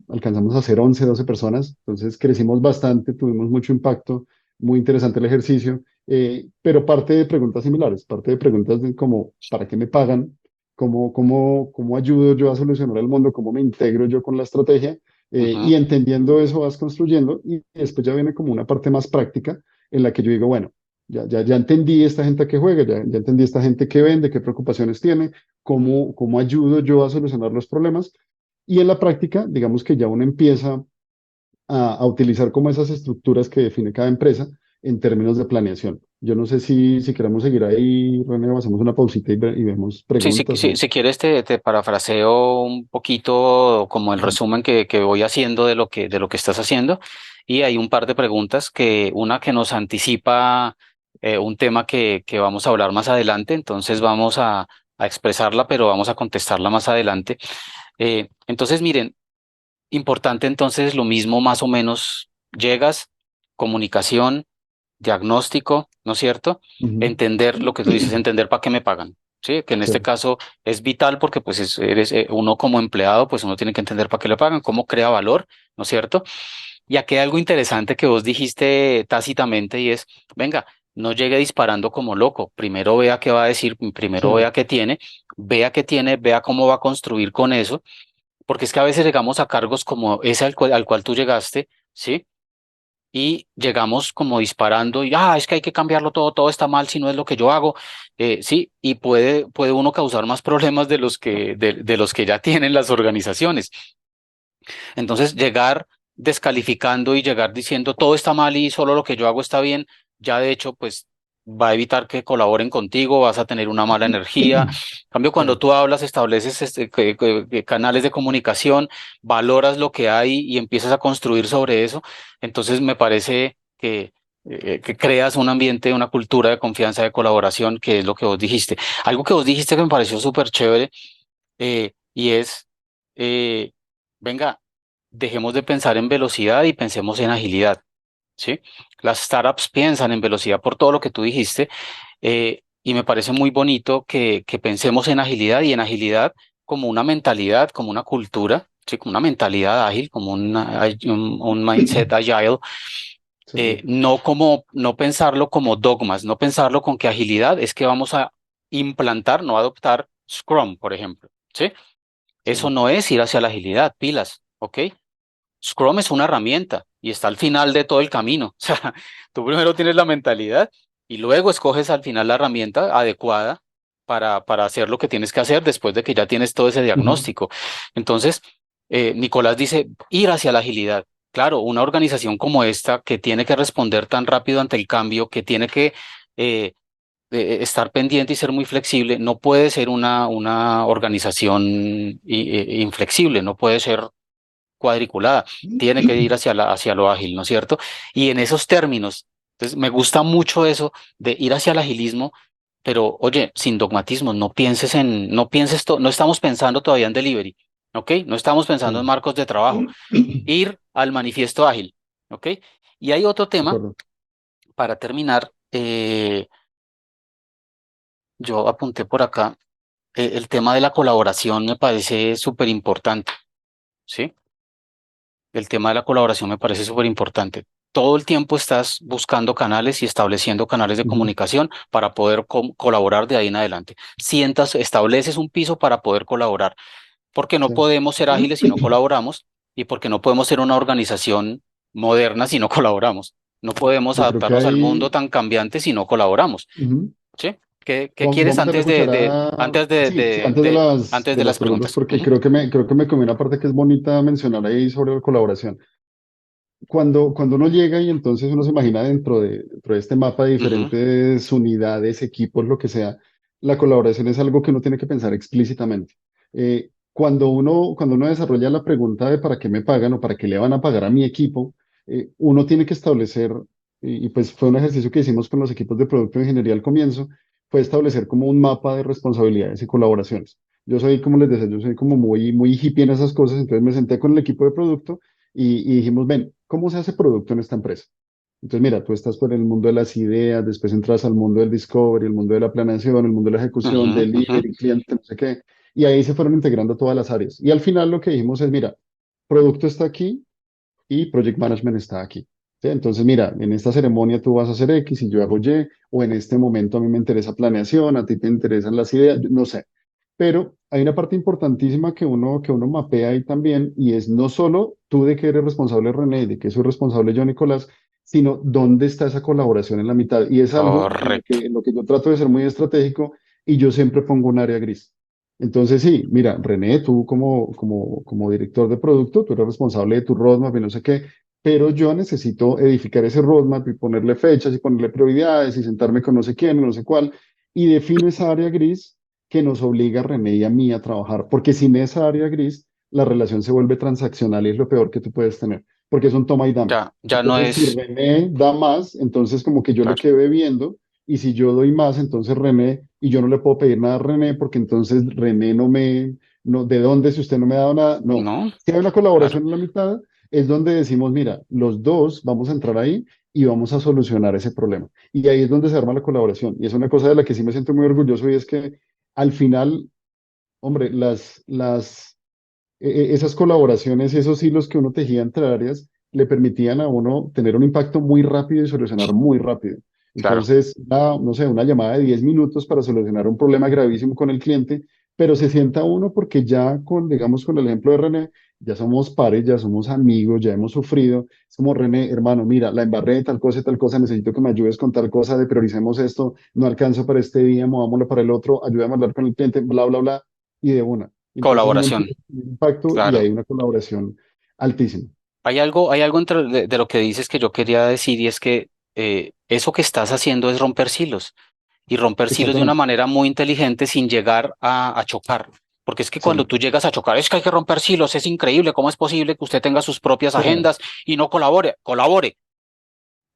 alcanzamos a ser 11, 12 personas, entonces crecimos bastante, tuvimos mucho impacto, muy interesante el ejercicio, pero parte de preguntas similares, parte de preguntas de como, ¿para qué me pagan? ¿Cómo ayudo yo a solucionar el mundo? ¿Cómo me integro yo con la estrategia? Ujú, Y entendiendo eso vas construyendo y después ya viene como una parte más práctica en la que yo digo, bueno, ya entendí esta gente que juega, ya entendí esta gente que vende, qué preocupaciones tiene, cómo ayudo yo a solucionar los problemas. Y en la práctica, digamos que ya uno empieza a utilizar como esas estructuras que define cada empresa en términos de planeación. Yo no sé si queremos seguir ahí, René, o hacemos una pausita y vemos sí, sí, preguntas sí, o... si quieres te parafraseo un poquito como el resumen que voy haciendo de lo que estás haciendo. Y hay un par de preguntas una que nos anticipa un tema que vamos a hablar más adelante, entonces vamos a expresarla, pero vamos a contestarla más adelante. Entonces, miren, importante entonces lo mismo más o menos, llegas, comunicación, diagnóstico, ¿no es cierto? Ujú. Entender lo que tú dices, entender para qué me pagan. Sí, que en Sí. este caso es vital porque pues eres uno como empleado, pues uno tiene que entender para qué le pagan, cómo crea valor, ¿no es cierto? Y aquí hay algo interesante que vos dijiste tácitamente y es, venga, no llegue disparando como loco, primero vea qué va a decir, Sí. primero vea qué tiene, vea cómo va a construir con eso, porque es que a veces llegamos a cargos como ese al cual tú llegaste, ¿sí? Y llegamos como disparando y, es que hay que cambiarlo todo, todo está mal si no es lo que yo hago, sí, y puede uno causar más problemas de los que ya tienen las organizaciones. Entonces, llegar descalificando y llegar diciendo todo está mal y solo lo que yo hago está bien, ya de hecho, pues va a evitar que colaboren contigo, vas a tener una mala energía. En cambio, cuando Sí. tú hablas, estableces canales de comunicación, valoras lo que hay y empiezas a construir sobre eso, entonces me parece que creas un ambiente, una cultura de confianza, de colaboración, que es lo que vos dijiste. Algo que vos dijiste que me pareció súper chévere y es, eh, venga, dejemos de pensar en velocidad y pensemos en agilidad, ¿sí? Las startups piensan en velocidad por todo lo que tú dijiste, y me parece muy bonito que pensemos en agilidad y en agilidad como una mentalidad, como una cultura, ¿sí? Como una mentalidad ágil, como un mindset agile, Sí. no pensarlo como dogmas, no pensarlo con que agilidad es que vamos a implantar, no adoptar Scrum, por ejemplo, ¿sí? Eso Sí. no es ir hacia la agilidad, pilas, ¿ok? Scrum es una herramienta y está al final de todo el camino. O sea, tú primero tienes la mentalidad y luego escoges al final la herramienta adecuada para hacer lo que tienes que hacer después de que ya tienes todo ese Ujú. diagnóstico. Entonces, Nicolás dice, ir hacia la agilidad. Claro, una organización como esta que tiene que responder tan rápido ante el cambio, que tiene que estar pendiente y ser muy flexible, no puede ser una organización inflexible, no puede ser cuadriculada, tiene que ir hacia lo ágil, ¿no es cierto? Y en esos términos, entonces me gusta mucho eso de ir hacia el agilismo, pero oye, sin dogmatismo, no pienses, no estamos pensando todavía en delivery, ¿ok? No estamos pensando en Sí. marcos de trabajo, ir al manifiesto ágil, ¿ok? Y hay otro De tema, acuerdo. para terminar, yo apunté por acá, el tema de la colaboración me parece súper importante, ¿sí? El tema de la colaboración me parece súper importante. Todo el tiempo estás buscando canales y estableciendo canales de Ujú. comunicación para poder colaborar de ahí en adelante. Estableces un piso para poder colaborar, porque no Sí. podemos ser ágiles si no colaboramos y porque no podemos ser una organización moderna si no colaboramos. No podemos Yo creo que adaptarnos al mundo hay... tan cambiante si no colaboramos. Ujú. ¿Sí? ¿Qué quieres Vamos a escuchar a... Sí, sí, antes de de las las preguntas, preguntas? porque Ujú, creo que me comí una parte que es bonita mencionar ahí sobre la colaboración. Cuando uno llega y entonces uno se imagina dentro de este mapa de ujú, diferentes unidades, equipos, lo que sea, la colaboración es algo que uno tiene que pensar explícitamente. Cuando uno desarrolla la pregunta de para qué me pagan o para qué le van a pagar a mi equipo, uno tiene que establecer, y pues fue un ejercicio que hicimos con los equipos de producto de ingeniería al comienzo, fue establecer como un mapa de responsabilidades y colaboraciones. Yo soy, como les decía, yo soy como muy hippie en esas cosas, entonces me senté con el equipo de producto y dijimos, ven, ¿cómo se hace producto en esta empresa? Entonces, mira, tú estás por el mundo de las ideas, después entras al mundo del discovery, el mundo de la planeación, el mundo de la ejecución, Ujú, ujú. delivery, cliente, no sé qué. Y ahí se fueron integrando todas las áreas. Y al final lo que dijimos es, mira, producto está aquí y project management está aquí. ¿Sí? Entonces, mira, en esta ceremonia tú vas a hacer X y yo hago Y, o en este momento a mí me interesa planeación, a ti te interesan las ideas, no sé. Pero hay una parte importantísima que uno mapea ahí también, y es no solo tú de que eres responsable, René, y de que soy responsable yo, Nicolás, sino dónde está esa colaboración en la mitad. Y es algo Correcto. en lo que yo trato de ser muy estratégico, y yo siempre pongo un área gris. Entonces, sí, mira, René, tú como director de producto, tú eres responsable de tu roadmap y no sé qué, pero yo necesito edificar ese roadmap y ponerle fechas y ponerle prioridades y sentarme con no sé quién, no sé cuál, y defino esa área gris que nos obliga a René y a mí a trabajar, porque sin esa área gris, la relación se vuelve transaccional y es lo peor que tú puedes tener, porque es un toma y dame. Ya no Entonces, si es, René da más, entonces como que yo le claro, quedé viendo, y si yo doy más, entonces René, y yo no le puedo pedir nada a René, porque entonces René no, ¿de dónde si usted no me ha dado nada? No. no, Si hay una claro, colaboración en la mitad, es donde decimos, mira, los dos vamos a entrar ahí y vamos a solucionar ese problema. Y ahí es donde se arma la colaboración. Y es una cosa de la que sí me siento muy orgulloso, y es que al final, hombre, esas colaboraciones, esos hilos que uno tejía entre áreas, le permitían a uno tener un impacto muy rápido y solucionar muy rápido. claro. Entonces, no sé, una llamada de 10 minutos para solucionar un problema gravísimo con el cliente, pero se sienta uno porque ya digamos, con el ejemplo de René, ya somos pares, ya somos amigos, ya hemos sufrido. Es como, René, hermano, mira, la embarré de tal cosa, necesito que me ayudes con tal cosa, de prioricemos esto, no alcanzo para este día, movámoslo para el otro, ayúdame a hablar con el cliente, bla, bla, bla, y de una. Entonces uno Colaboración, empieza a tener impacto y hay claro. una colaboración altísima. Hay algo entre de lo que dices que yo quería decir y es que eso que estás haciendo es romper silos y romper silos de una Exactamente. manera muy inteligente sin llegar a chocar. Porque es que cuando Sí, tú llegas a chocar, es que hay que romper silos, es increíble, ¿cómo es posible que usted tenga sus propias sí, agendas y no colabore? Colabore.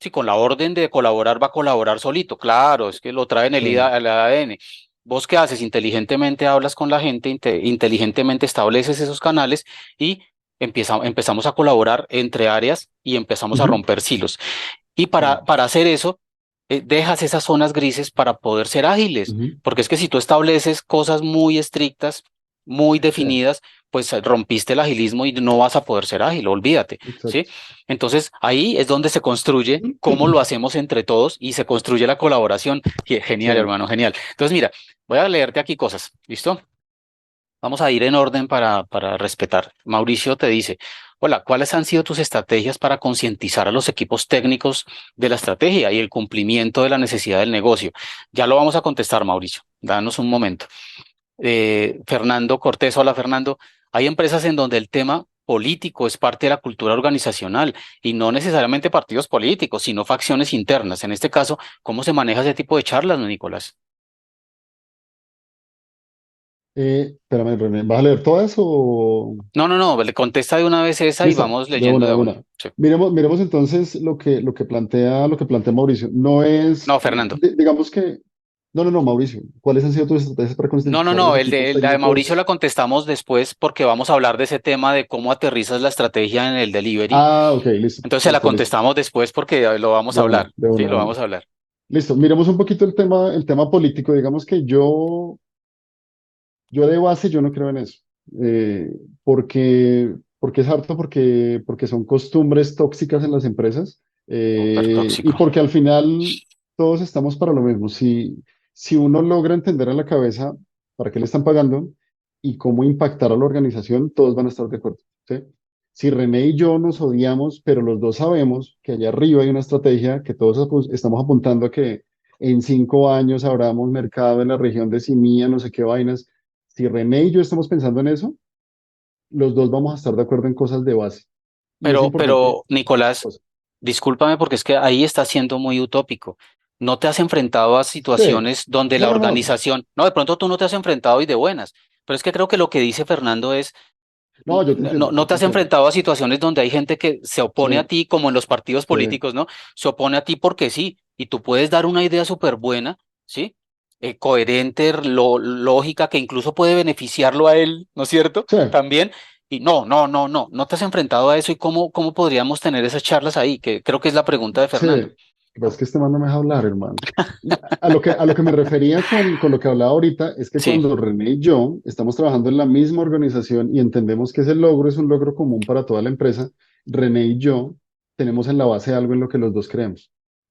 Si con la orden de colaborar va a colaborar solito, claro, es que lo trae en sí. el ADN. ¿Vos qué haces? Inteligentemente hablas con la gente, inteligentemente estableces esos canales y empezamos a colaborar entre áreas y empezamos a Ujú, romper silos. Y sí, para hacer eso, dejas esas zonas grises para poder ser ágiles, ujú, porque es que si tú estableces cosas muy estrictas, muy sí, definidas, pues rompiste el agilismo y no vas a poder ser ágil, olvídate, ¿sí? exacto. Entonces ahí es donde se construye cómo lo hacemos entre todos y se construye la colaboración. Sí. Genial, hermano, genial. Entonces, mira, voy a leerte aquí cosas, ¿listo? Vamos a ir en orden para respetar. Mauricio te dice, hola, ¿cuáles han sido tus estrategias para concientizar a los equipos técnicos de la estrategia y el cumplimiento de la necesidad del negocio? Ya lo vamos a contestar, Mauricio. Danos un momento. Fernando Cortés, hola Fernando. Hay empresas en donde el tema político es parte de la cultura organizacional y no necesariamente partidos políticos, sino facciones internas. En este caso, ¿cómo se maneja ese tipo de charlas, Nicolás? Espérame, René, ¿vas a leer todas o...? No, le contesta de una vez esa y Listo, vamos de leyendo una, de de una. una. Sí. Miremos entonces lo que plantea Mauricio. No es, No, Fernando. digamos que, no, Mauricio, ¿cuáles han sido tus estrategias para concientizar a los equipos La de Mauricio la técnicos? contestamos después porque vamos a hablar de ese tema de cómo aterrizas la estrategia en el delivery. Ah, ok, listo, Entonces se la listo, listo. contestamos después porque lo vamos a De una, hablar. de Sí, una, de lo una. vamos a hablar. Listo, miremos un poquito el tema político. Digamos que yo de base, yo no creo en eso. Eh, porque es harto, porque son costumbres tóxicas en las empresas, Súper y tóxico. porque al final todos estamos para lo mismo. Si uno logra entender a la cabeza para qué le están pagando y cómo impactar a la organización, todos van a estar de acuerdo, ¿sí? Si René y yo nos odiamos, pero los dos sabemos que allá arriba hay una estrategia que todos estamos apuntando a que en 5 años abramos mercado en la región de Simía, no sé qué vainas. Si René y yo estamos pensando en eso, los dos vamos a estar de acuerdo en cosas de base. Y es importante. Nicolás, Pues, discúlpame porque es que ahí está siendo muy utópico. ¿No te has enfrentado a sí, situaciones donde la no. organización, no, de pronto tú no te has enfrentado y de buenas, pero es que creo que lo que dice Fernando es, No, yo te entiendo, no yo te te has entiendo. enfrentado a situaciones donde hay gente que se opone a Sí, ti, como en los partidos sí, políticos, ¿no? Se opone a ti porque sí, y tú puedes dar una idea súper buena, ¿sí? Coherente, lógica, que incluso puede beneficiarlo a él, ¿no es cierto? sí, También. Y no te has enfrentado a eso y cómo podríamos tener esas charlas ahí, que creo que es la pregunta de Sí, Fernando. pero es que este man no me deja hablar, hermano. A lo que me refería con lo que hablaba ahorita es que Sí, cuando René y yo estamos trabajando en la misma organización y entendemos que ese logro es un logro común para toda la empresa, René y yo tenemos en la base algo en lo que los dos creemos,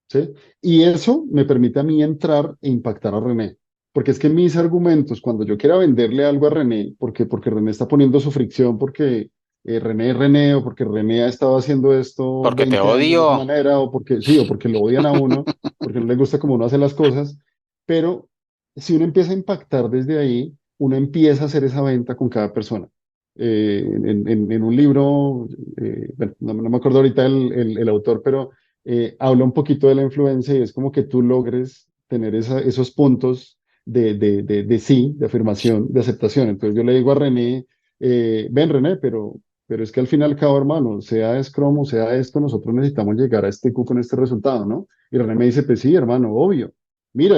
¿sí? Y eso me permite a mí entrar e impactar a René. Porque es que mis argumentos, cuando yo quiera venderle algo a René, porque René está poniendo su fricción, porque René es René, o porque René ha estado haciendo esto porque te 20 años de esa odio. manera, o porque sí, o porque lo odian a uno, porque no le gusta cómo uno hace las cosas. Pero si uno empieza a impactar desde ahí, uno empieza a hacer esa venta con cada persona. En un libro, bueno, no me acuerdo ahorita el autor, pero habla un poquito de la influencia y es como que tú logres tener esos puntos de sí, de afirmación, de aceptación. Entonces yo le digo a René, ven René, pero es que al fin y al cabo, hermano, sea Scrum o sea esto, nosotros necesitamos llegar a este Q con este resultado, ¿no? Y René me dice, pues sí, hermano, obvio. Mira,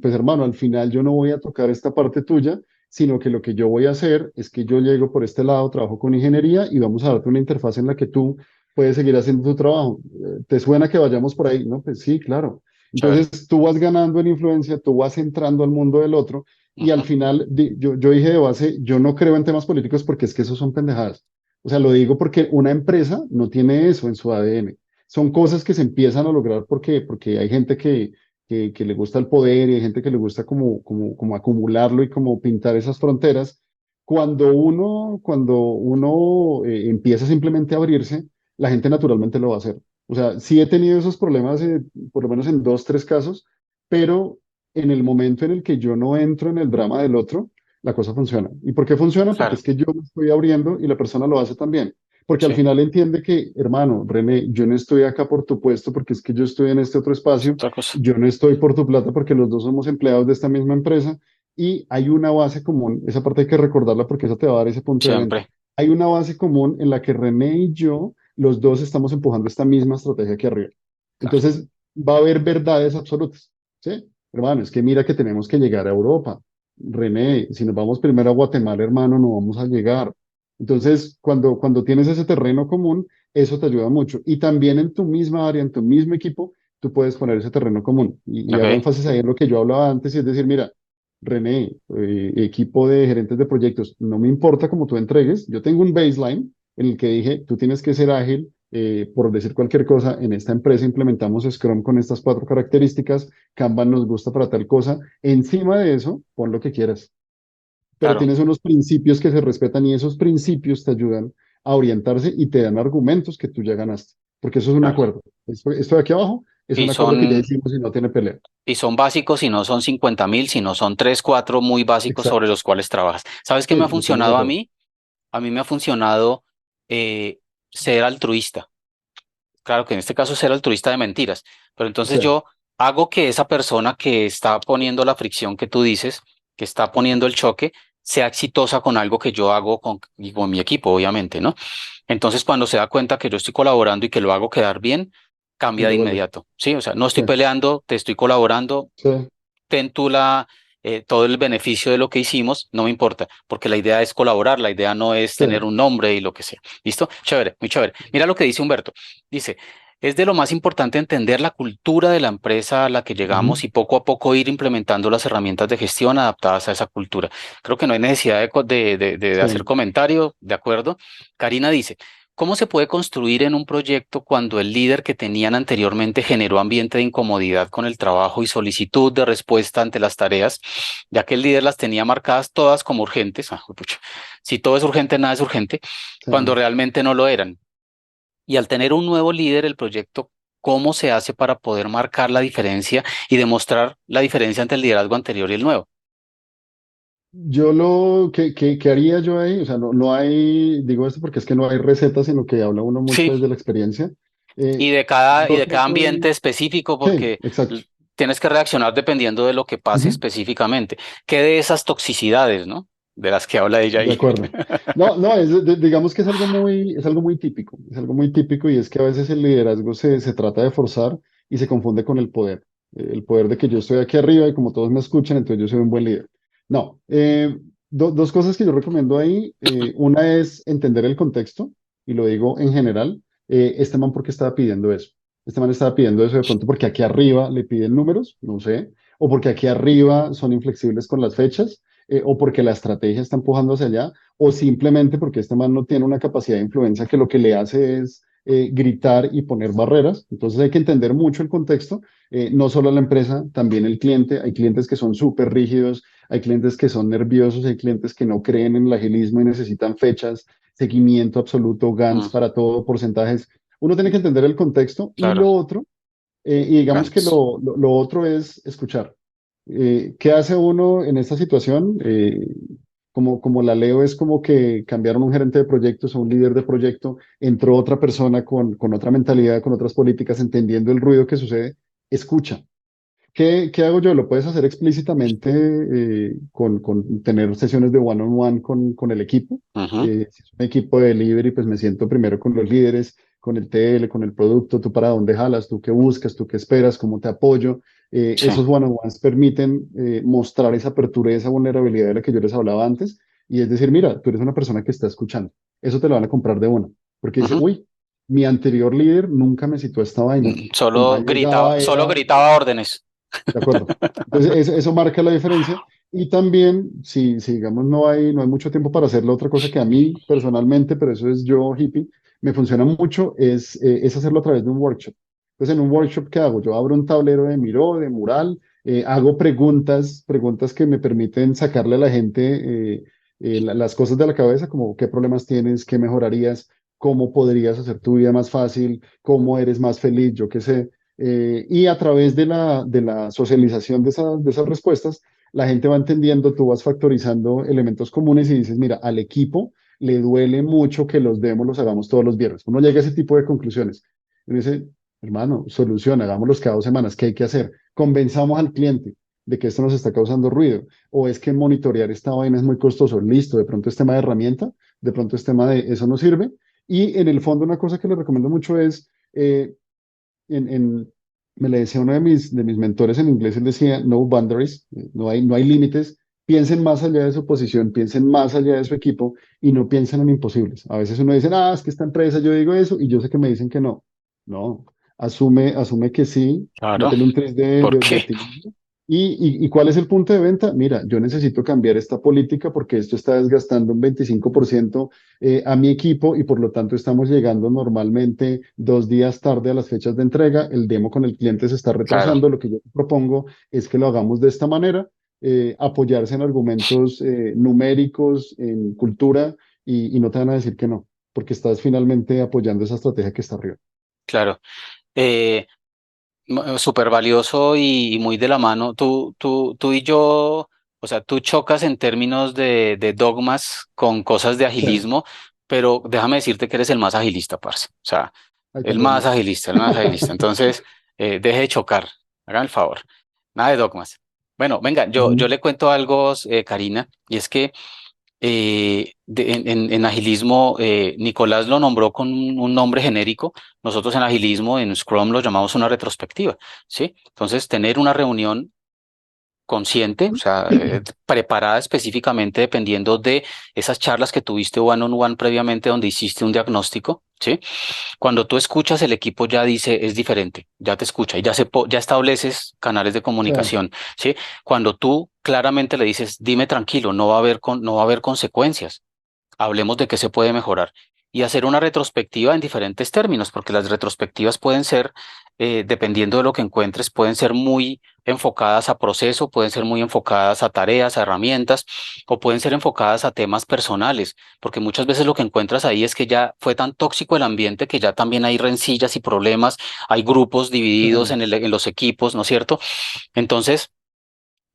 pues hermano, al final yo no voy a tocar esta parte tuya, sino que lo que yo voy a hacer es que yo llego por este lado, trabajo con ingeniería y vamos a darte una interfaz en la que tú puedes seguir haciendo tu trabajo. ¿Te suena que vayamos por ahí? No, pues sí, claro. Chévere. Entonces tú vas ganando en influencia, tú vas entrando al mundo del otro y al Ujú, final yo dije de base, yo no creo en temas políticos porque es que esos son pendejadas. O sea, lo digo porque una empresa no tiene eso en su ADN. Son cosas que se empiezan a lograr porque hay gente que le gusta el poder y hay gente que le gusta como acumularlo y como pintar esas fronteras. Cuando uno empieza simplemente a abrirse, la gente naturalmente lo va a hacer. O sea, sí he tenido esos problemas, por lo menos en dos, tres casos, pero en el momento en el que yo no entro en el drama del otro, la cosa funciona. ¿Y por qué funciona? Porque claro, es que yo me estoy abriendo y la persona lo hace también. Porque al sí, final entiende que, hermano, René, yo no estoy acá por tu puesto porque es que yo estoy en este otro es espacio, otra cosa. yo no estoy por tu plata porque los dos somos empleados de esta misma empresa y hay una base común, esa parte hay que recordarla porque eso te va a dar ese punto de venta. Siempre, Hay una base común en la que René y yo, los dos estamos empujando esta misma estrategia aquí arriba. claro, Entonces, va a haber verdades absolutas, ¿sí? Hermano, es que mira que tenemos que llegar a Europa. René, si nos vamos primero a Guatemala, hermano, no vamos a llegar. Entonces, cuando tienes ese terreno común, eso te ayuda mucho. Y también en tu misma área, en tu mismo equipo, tú puedes poner ese terreno común. Y hago ok, énfasis ahí en lo que yo hablaba antes, y es decir, mira, René, equipo de gerentes de proyectos, no me importa cómo tú entregues, yo tengo un baseline en el que dije, tú tienes que ser ágil, por decir cualquier cosa, en esta empresa implementamos Scrum con estas cuatro características, Kanban nos gusta para tal cosa, encima de eso, pon lo que quieras, pero claro, tienes unos principios que se respetan y esos principios te ayudan a orientarse y te dan argumentos que tú ya ganaste, porque eso es un claro. acuerdo. Esto de aquí abajo es Y un acuerdo que ya son, hicimos y no tiene pelea. y son básicos y no son 50.000, sino son 3, 4 muy básicos sobre Exacto. los cuales trabajas. ¿Sabes qué me ha Sí, estamos de funcionado a acuerdo. mí? A mí me ha funcionado ser altruista. Claro que en este caso ser altruista de mentiras, pero entonces Sí, yo hago que esa persona que está poniendo la fricción que tú dices, que está poniendo el choque, sea exitosa con algo que yo hago y con mi equipo, obviamente, ¿no? Entonces cuando se da cuenta que yo estoy colaborando y que lo hago quedar bien, y cambia de devuelve. inmediato, ¿sí? O sea, no estoy Sí, peleando, te estoy colaborando, sí, ten tú todo el beneficio de lo que hicimos, no me importa, porque la idea es colaborar, la idea no es sí. tener un nombre y lo que sea. ¿Listo? Chévere, muy chévere. Mira lo que dice Humberto. Dice, es de lo más importante entender la cultura de la empresa a la que Ujú. llegamos y poco a poco ir implementando las herramientas de gestión adaptadas a esa cultura. Creo que no hay necesidad de hacer Sí. comentario, ¿de acuerdo? Karina dice, ¿cómo se puede construir en un proyecto cuando el líder que tenían anteriormente generó ambiente de incomodidad con el trabajo y solicitud de respuesta ante las tareas, ya que el líder las tenía marcadas todas como urgentes? Ah, pucha. Si todo es urgente, nada es urgente, cuando Sí. realmente no lo eran. Y al tener un nuevo líder, el proyecto, ¿cómo se hace para poder marcar la diferencia y demostrar la diferencia entre el liderazgo anterior y el nuevo? Yo lo que haría yo ahí, o sea, no hay, digo esto porque es que no hay recetas, sino que habla uno mucho Sí, desde la experiencia. y Eh, y yo de cada trato ambiente de, específico, sí, porque exacto. tienes que reaccionar dependiendo de lo que pase Ujú. específicamente. ¿Qué de esas toxicidades, ¿no? De las que habla ella De ahí? acuerdo. No, no, digamos que es algo muy típico, es algo muy típico y es que a veces el liderazgo se trata de forzar y se confunde con el poder. El poder de que yo estoy aquí arriba y como todos me escuchan, entonces yo soy un buen líder. No, dos cosas que yo recomiendo ahí. Una es entender el contexto, y lo digo en general. Este man, ¿por qué estaba pidiendo eso? Este man estaba pidiendo eso de pronto porque aquí arriba le piden números, no sé, o porque aquí arriba son inflexibles con las fechas, o porque la estrategia está empujando hacia allá, o simplemente porque este man no tiene una capacidad de influencia que lo que le hace es gritar y poner barreras. Entonces hay que entender mucho el contexto, no solo la empresa, también el cliente. Hay clientes que son súper rígidos, hay clientes que son nerviosos, hay clientes que no creen en el agilismo y necesitan fechas, seguimiento absoluto, GANs Mm, para todo, porcentajes. Uno tiene que entender el contexto y claro, lo otro, y digamos que Gantz. lo otro es escuchar. ¿Qué hace uno en esta situación? Como la leo, es como que cambiaron un gerente de proyectos a un líder de proyecto, entró otra persona con otra mentalidad, con otras políticas, entendiendo el ruido que sucede. Escucha. ¿Qué hago yo? Lo puedes hacer explícitamente, con tener sesiones de one-on-one con el equipo. Ujú, Si es un equipo de delivery, pues me siento primero con los líderes, con el TL, con el producto, tú para dónde jalas, tú qué buscas, tú qué esperas, cómo te apoyo. sí, Esos one-on-ones permiten mostrar esa apertura y esa vulnerabilidad de la que yo les hablaba antes. Y es decir, mira, tú eres una persona que está escuchando. Eso te lo van a comprar de una. Porque dice, ujú. uy, mi anterior líder nunca me citó esta vaina. El man llegaba, Solo era gritaba órdenes. de acuerdo. Entonces, eso marca la diferencia. Y también, si digamos no hay mucho tiempo para hacer la otra cosa que a mí personalmente, pero eso es yo hippie, me funciona mucho, es hacerlo a través de un workshop. Entonces, en un workshop, ¿qué hago? Yo abro un tablero de Miro, de mural, hago preguntas que me permiten sacarle a la gente las cosas de la cabeza, como qué problemas tienes, qué mejorarías, cómo podrías hacer tu vida más fácil, cómo eres más feliz, yo qué sé. Y a través de la socialización de esas respuestas, la gente va entendiendo, tú vas factorizando elementos comunes y dices, mira, al equipo le duele mucho que los demos los hagamos todos los viernes. Uno llega a ese tipo de conclusiones. Y dice, hermano, solución, hagámoslos cada 2 semanas. ¿Qué hay que hacer? Convenzamos al cliente de que esto nos está causando ruido, o es que monitorear esta vaina es muy costoso. Listo, de pronto es tema de herramienta, de pronto es tema de eso no sirve. Y en el fondo, una cosa que les recomiendo mucho es, en, en- me le decía uno de mis mentores en inglés, él decía, no boundaries, no hay límites, piensen más allá de su posición, piensen más allá de su equipo y no piensen en imposibles. A veces uno dice, es que esta empresa, yo digo eso y yo sé que me dicen que no. No, asume que sí, Claro, métele un 3 de porque, optimismo. ¿Y cuál es el punto de venta? Mira, yo necesito cambiar esta política porque esto está desgastando un 25% a mi equipo y por lo tanto estamos llegando normalmente 2 días tarde a las fechas de entrega. El demo con el cliente se está claro, retrasando. Lo que yo te propongo es que lo hagamos de esta manera, apoyarse en argumentos numéricos, en cultura, y no te van a decir que no, porque estás finalmente apoyando esa estrategia que está arriba. claro. Eh, Súper valioso y muy de la mano. Tú y yo, o sea, tú chocas en términos de dogmas con cosas de Sí, agilismo, pero déjame decirte que eres el más agilista, parce. O sea, hay que el más aprenderlo. agilista, el más agilista. Entonces, deje de chocar. Hagan el favor. Nada de dogmas. Bueno, venga, yo Ujú. le cuento algo, Karina, y es que en agilismo, Nicolás lo nombró con un nombre genérico. Nosotros en agilismo, en Scrum, lo llamamos una retrospectiva, ¿sí? Entonces, tener una reunión consciente, o sea, preparada específicamente dependiendo de esas charlas que tuviste one on one previamente donde hiciste un diagnóstico, ¿sí? Cuando tú escuchas, el equipo ya dice es diferente, ya te escucha y ya estableces canales de Sí, comunicación, ¿sí? Cuando tú claramente le dices, dime tranquilo, no va a haber consecuencias, hablemos de qué se puede mejorar y hacer una retrospectiva en diferentes términos, porque las retrospectivas pueden ser, dependiendo de lo que encuentres, pueden ser muy enfocadas a proceso, pueden ser muy enfocadas a tareas, a herramientas, o pueden ser enfocadas a temas personales, porque muchas veces lo que encuentras ahí es que ya fue tan tóxico el ambiente que ya también hay rencillas y problemas, hay grupos divididos sí, en los equipos, ¿no es cierto? Entonces,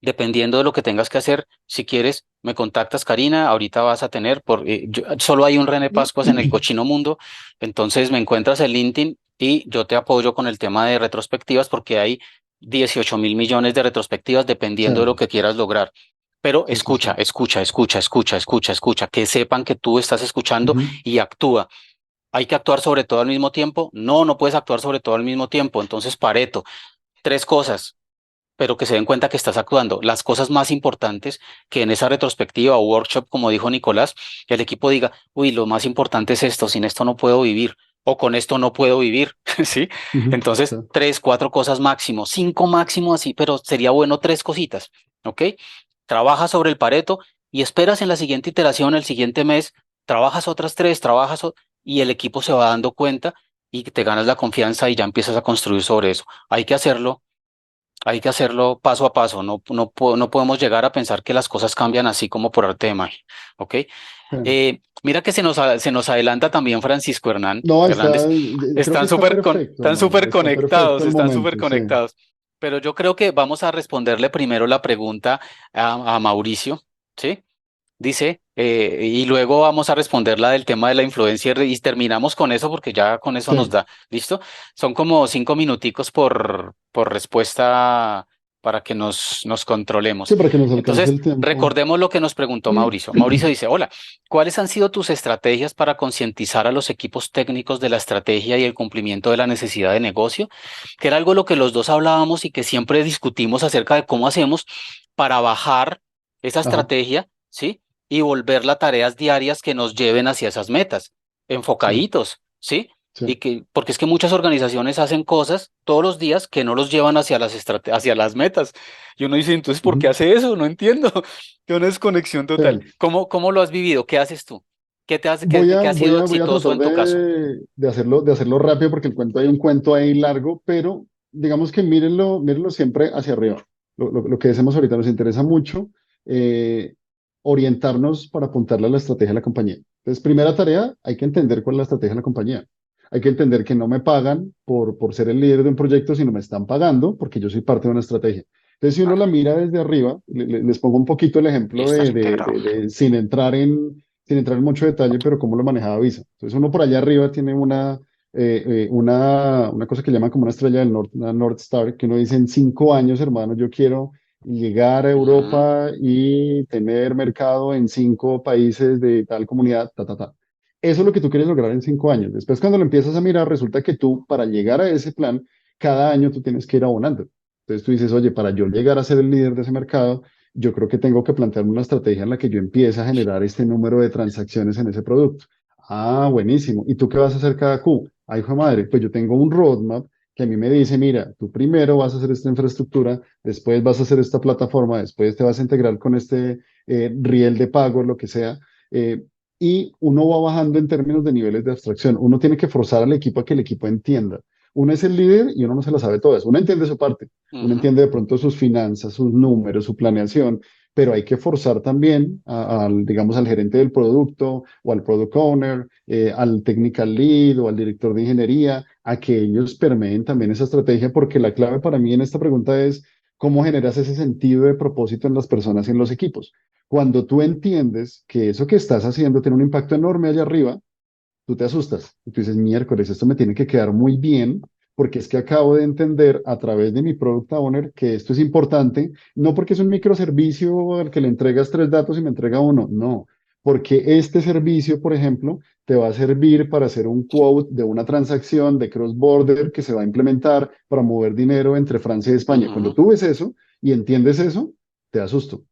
dependiendo de lo que tengas que hacer, si quieres, me contactas, Karina. Ahorita vas a tener, solo hay un René Pascuas en el cochino mundo, entonces me encuentras en LinkedIn y yo te apoyo con el tema de retrospectivas porque hay 18.000 millones de retrospectivas dependiendo de lo sí, que quieras lograr. Pero sí, sí, escucha, sí. escucha, escucha, escucha, escucha, escucha, que sepan que tú estás escuchando Ujú. y actúa. ¿Hay que actuar sobre todo al mismo tiempo? No, no puedes actuar sobre todo al mismo tiempo. Entonces, Pareto, tres cosas. pero que se den cuenta que estás actuando. Las cosas más importantes que en esa retrospectiva o workshop, como dijo Nicolás, el equipo diga, uy, lo más importante es esto, sin esto no puedo vivir, o con esto no puedo vivir, ¿sí? Ujú, Entonces, claro. tres, cuatro cosas máximo, cinco máximo así, pero sería bueno tres cositas, ¿ok? Trabajas sobre el Pareto y esperas en la siguiente iteración, el siguiente mes, trabajas otras tres, y el equipo se va dando cuenta y te ganas la confianza y ya empiezas a construir sobre eso. Hay que hacerlo paso a paso, no podemos llegar a pensar que las cosas cambian así como por arte de magia, ¿ok? Mira que se nos adelanta también Francisco No, Hernández. creo que está perfecto, hermano. Está perfecto el Están súper momento, sí. conectados. Pero yo creo que vamos a responderle primero la pregunta a Mauricio, ¿sí? Dice, y luego vamos a responder la del tema de la influencia y terminamos con eso porque ya con eso nos Sí, da. ¿Listo? Son como 5 minuticos por respuesta para que nos controlemos. sí, para que nos alcance Entonces, el tiempo. recordemos lo que nos preguntó Mauricio. Mauricio dice, hola, ¿cuáles han sido tus estrategias para concientizar a los equipos técnicos de la estrategia y el cumplimiento de la necesidad de negocio? Que era algo lo que los dos hablábamos y que siempre discutimos acerca de cómo hacemos para bajar esa Ajá, estrategia, ¿sí? Y volverla a tareas diarias que nos lleven hacia esas metas, sí, enfocaditos, ¿sí? sí. Porque es que muchas organizaciones hacen cosas todos los días que no los llevan hacia hacia las metas. Y uno dice, entonces, ¿por qué Ujú. hace eso? No entiendo. Que una desconexión total. Sí. ¿Cómo lo has vivido? ¿Qué haces tú? ¿Qué ha sido Voy a exitoso tratar en tu caso? de hacerlo rápido porque el cuento hay un cuento ahí largo, pero digamos que mírenlo siempre hacia arriba. Lo que decimos ahorita nos interesa mucho eh, orientarnos para apuntarle a la estrategia de la compañía. Entonces, primera tarea, hay que entender cuál es la estrategia de la compañía. Hay que entender que no me pagan por ser el líder de un proyecto, sino me están pagando porque yo soy parte de una estrategia. Entonces, si uno la Claro, mira desde arriba, les pongo un poquito el y ejemplo estás integrado. sin entrar en mucho detalle, pero cómo lo manejaba Visa. Entonces, uno por allá arriba tiene una cosa que llaman como una estrella del norte, una North Star, que uno dice en 5 años, hermano, yo quiero llegar a Ujú, Europa y tener mercado en 5 países de tal comunidad, ta, ta, ta. Eso es lo que tú quieres lograr en 5 años. Después, cuando lo empiezas a mirar, resulta que tú, para llegar a ese plan, cada año tú tienes que ir abonando. Entonces tú dices, oye, para yo llegar a ser el líder de ese mercado, yo creo que tengo que plantearme una estrategia en la que yo empiece a generar este número de transacciones en ese producto. Ah, buenísimo. ¿Y tú qué vas a hacer cada Q? Ay, hijo de madre, pues yo tengo un roadmap que a mí me dice, mira, tú primero vas a hacer esta infraestructura, después vas a hacer esta plataforma, después te vas a integrar con este riel de pago, lo que sea. eh, y uno va bajando en términos de niveles de abstracción. Uno tiene que forzar al equipo a que el equipo entienda. Uno es el líder y uno no se la sabe todas. Uno entiende su parte. Uno ujú, entiende de pronto sus finanzas, sus números, su planeación, pero hay que forzar también digamos, al gerente del producto o al product owner, al technical lead o al director de ingeniería, a que ellos permeen también esa estrategia, porque la clave para mí en esta pregunta es cómo generas ese sentido de propósito en las personas y en los equipos. Cuando tú entiendes que eso que estás haciendo tiene un impacto enorme allá arriba, tú te asustas y tú dices, miércoles, esto me tiene que quedar muy bien porque es que acabo de entender a través de mi product owner que esto es importante, no porque es un microservicio al que le entregas 3 datos y me entrega uno, no, porque este servicio, por ejemplo, te va a servir para hacer un quote de una transacción de cross-border que se va a implementar para mover dinero entre Francia y España. Cuando ujú, tú ves eso y entiendes eso, te asusto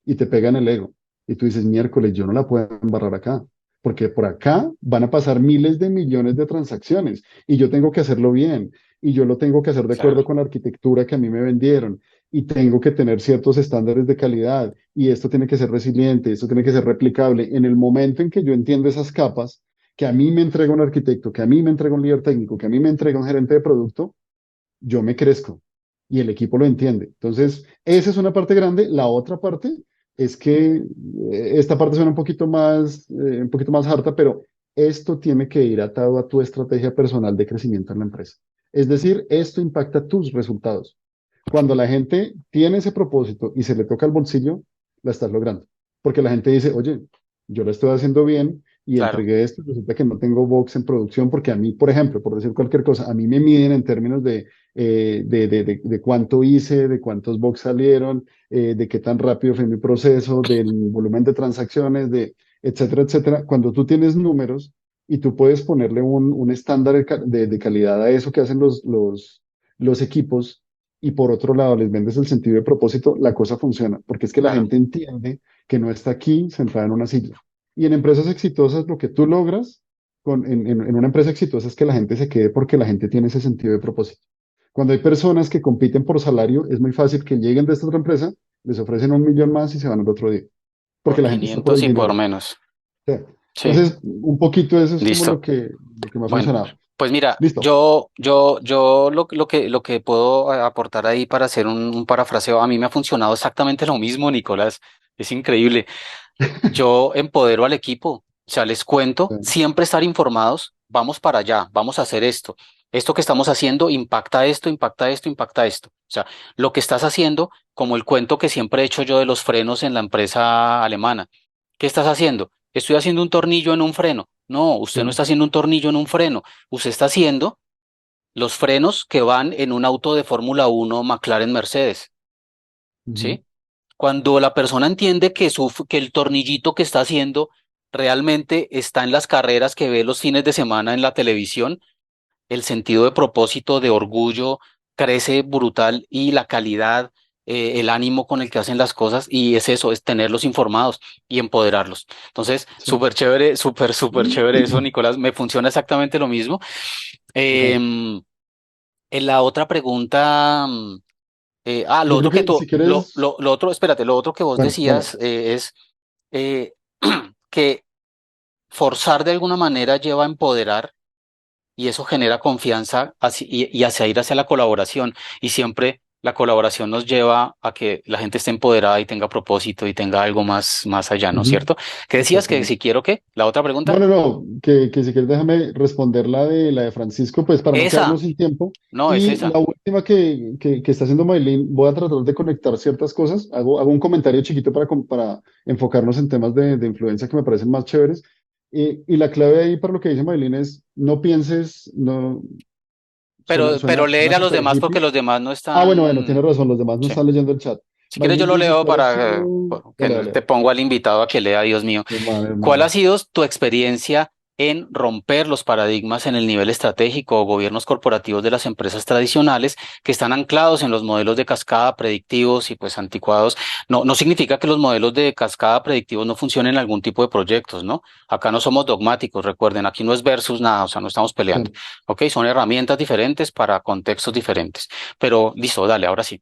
y te pega en el ego. Y tú dices, miércoles, yo no la puedo embarrar acá porque por acá van a pasar miles de millones de transacciones y yo tengo que hacerlo bien y yo lo tengo que hacer de acuerdo claro. con la arquitectura que a mí me vendieron y tengo que tener ciertos estándares de calidad y esto tiene que ser resiliente, esto tiene que ser replicable. En el momento en que yo entiendo esas capas, que a mí me entrega un arquitecto, que a mí me entrega un líder técnico, que a mí me entrega un gerente de producto, yo me crezco y el equipo lo entiende. Entonces, esa es una parte grande. La otra parte es que esta parte suena un poquito más harta, pero esto tiene que ir atado a tu estrategia personal de crecimiento en la empresa. Es decir, esto impacta tus resultados. Cuando la gente tiene ese propósito y se le toca el bolsillo, la estás logrando. Porque la gente dice, oye, yo lo estoy haciendo bien y Claro. entregué esto, resulta que no tengo box en producción porque a mí, por ejemplo, por decir cualquier cosa, a mí me miden en términos de cuánto hice, de cuántos box salieron, de qué tan rápido fue mi proceso, del volumen de transacciones, de etcétera, etcétera. Cuando tú tienes números y tú puedes ponerle un estándar de calidad a eso que hacen los equipos y por otro lado les vendes el sentido de propósito, la cosa funciona, porque es que la Claro, gente entiende que no está aquí sentada en una silla. Y en empresas exitosas, lo que tú logras en una empresa exitosa es que la gente se quede porque la gente tiene ese sentido de propósito. Cuando hay personas que compiten por salario, es muy fácil que lleguen de esta otra empresa, les ofrecen 1 millón más y se van al otro día, porque por la gente está por 500 el y por dinero. menos. sea, Sí, Entonces, un poquito eso es como listo. lo que me ha Bueno, funcionado. pues mira, Listo. yo lo que puedo aportar ahí para hacer un parafraseo, a mí me ha funcionado exactamente lo mismo, Nicolás. Es increíble. Yo empodero al equipo, o sea, les cuento, Sí. siempre estar informados, vamos para allá, vamos a hacer esto. Esto que estamos haciendo impacta esto, impacta esto, impacta esto. O sea, lo que estás haciendo, como el cuento que siempre he hecho yo de los frenos en la empresa alemana. ¿Qué estás haciendo? Estoy haciendo un tornillo en un freno. No, usted no Sí. está haciendo un tornillo en un freno. Usted está haciendo los frenos que van en un auto de Fórmula 1 McLaren Mercedes. Ujú. ¿Sí? Cuando la persona entiende que, que el tornillito que está haciendo realmente está en las carreras que ve los fines de semana en la televisión, el sentido de propósito, de orgullo, crece brutal y la calidad, el ánimo con el que hacen las cosas, y es eso, es tenerlos informados y empoderarlos. Entonces, Sí. súper chévere, súper chévere eso, Nicolás, me funciona exactamente lo mismo. Ajá. Em, en la otra pregunta. Lo Yo creo otro que que tú, si quieres, lo otro, espérate, lo otro que vos bueno, dale. decías es eh, que forzar de alguna manera lleva a empoderar y eso genera confianza y hacia ir hacia la colaboración. Y siempre la colaboración nos lleva a que la gente esté empoderada y tenga propósito y tenga algo más allá, ¿no es Ujú. cierto? ¿Qué decías? Que Exactamente. si quiero qué, la otra No, pregunta. no, no, que si quieres déjame responder la de Francisco, pues para no Esa, quedarnos sin tiempo. no, es Y la esa. última que está haciendo Maylin, voy a tratar de conectar ciertas cosas. Hago un comentario chiquito para enfocarnos en temas de influencia que me parecen más chéveres. Y la clave ahí para lo que dice Maylin es, no pienses, no, Pero leer suena a los súper demás porque hippie. los demás no Ah, bueno, tienes están. razón, los demás no Sí. están leyendo el chat. Si quieres, yo Maylin lo dice, leo ¿cuál ha para sido? que Dale, no te dale, pongo al invitado a que lea, Dios mío. hermano, ¿Cuál ha hermano. sido tu experiencia en romper los paradigmas en el nivel estratégico o gobiernos corporativos de las empresas tradicionales que están anclados en los modelos de cascada predictivos y pues anticuados? No, no significa que los modelos de cascada predictivos no funcionen en algún tipo de proyectos, ¿no? Acá no somos dogmáticos, recuerden, aquí no es versus nada, o sea, no estamos peleando, Sí. ¿ok? Son herramientas diferentes para contextos diferentes. Pero listo, dale, ahora sí.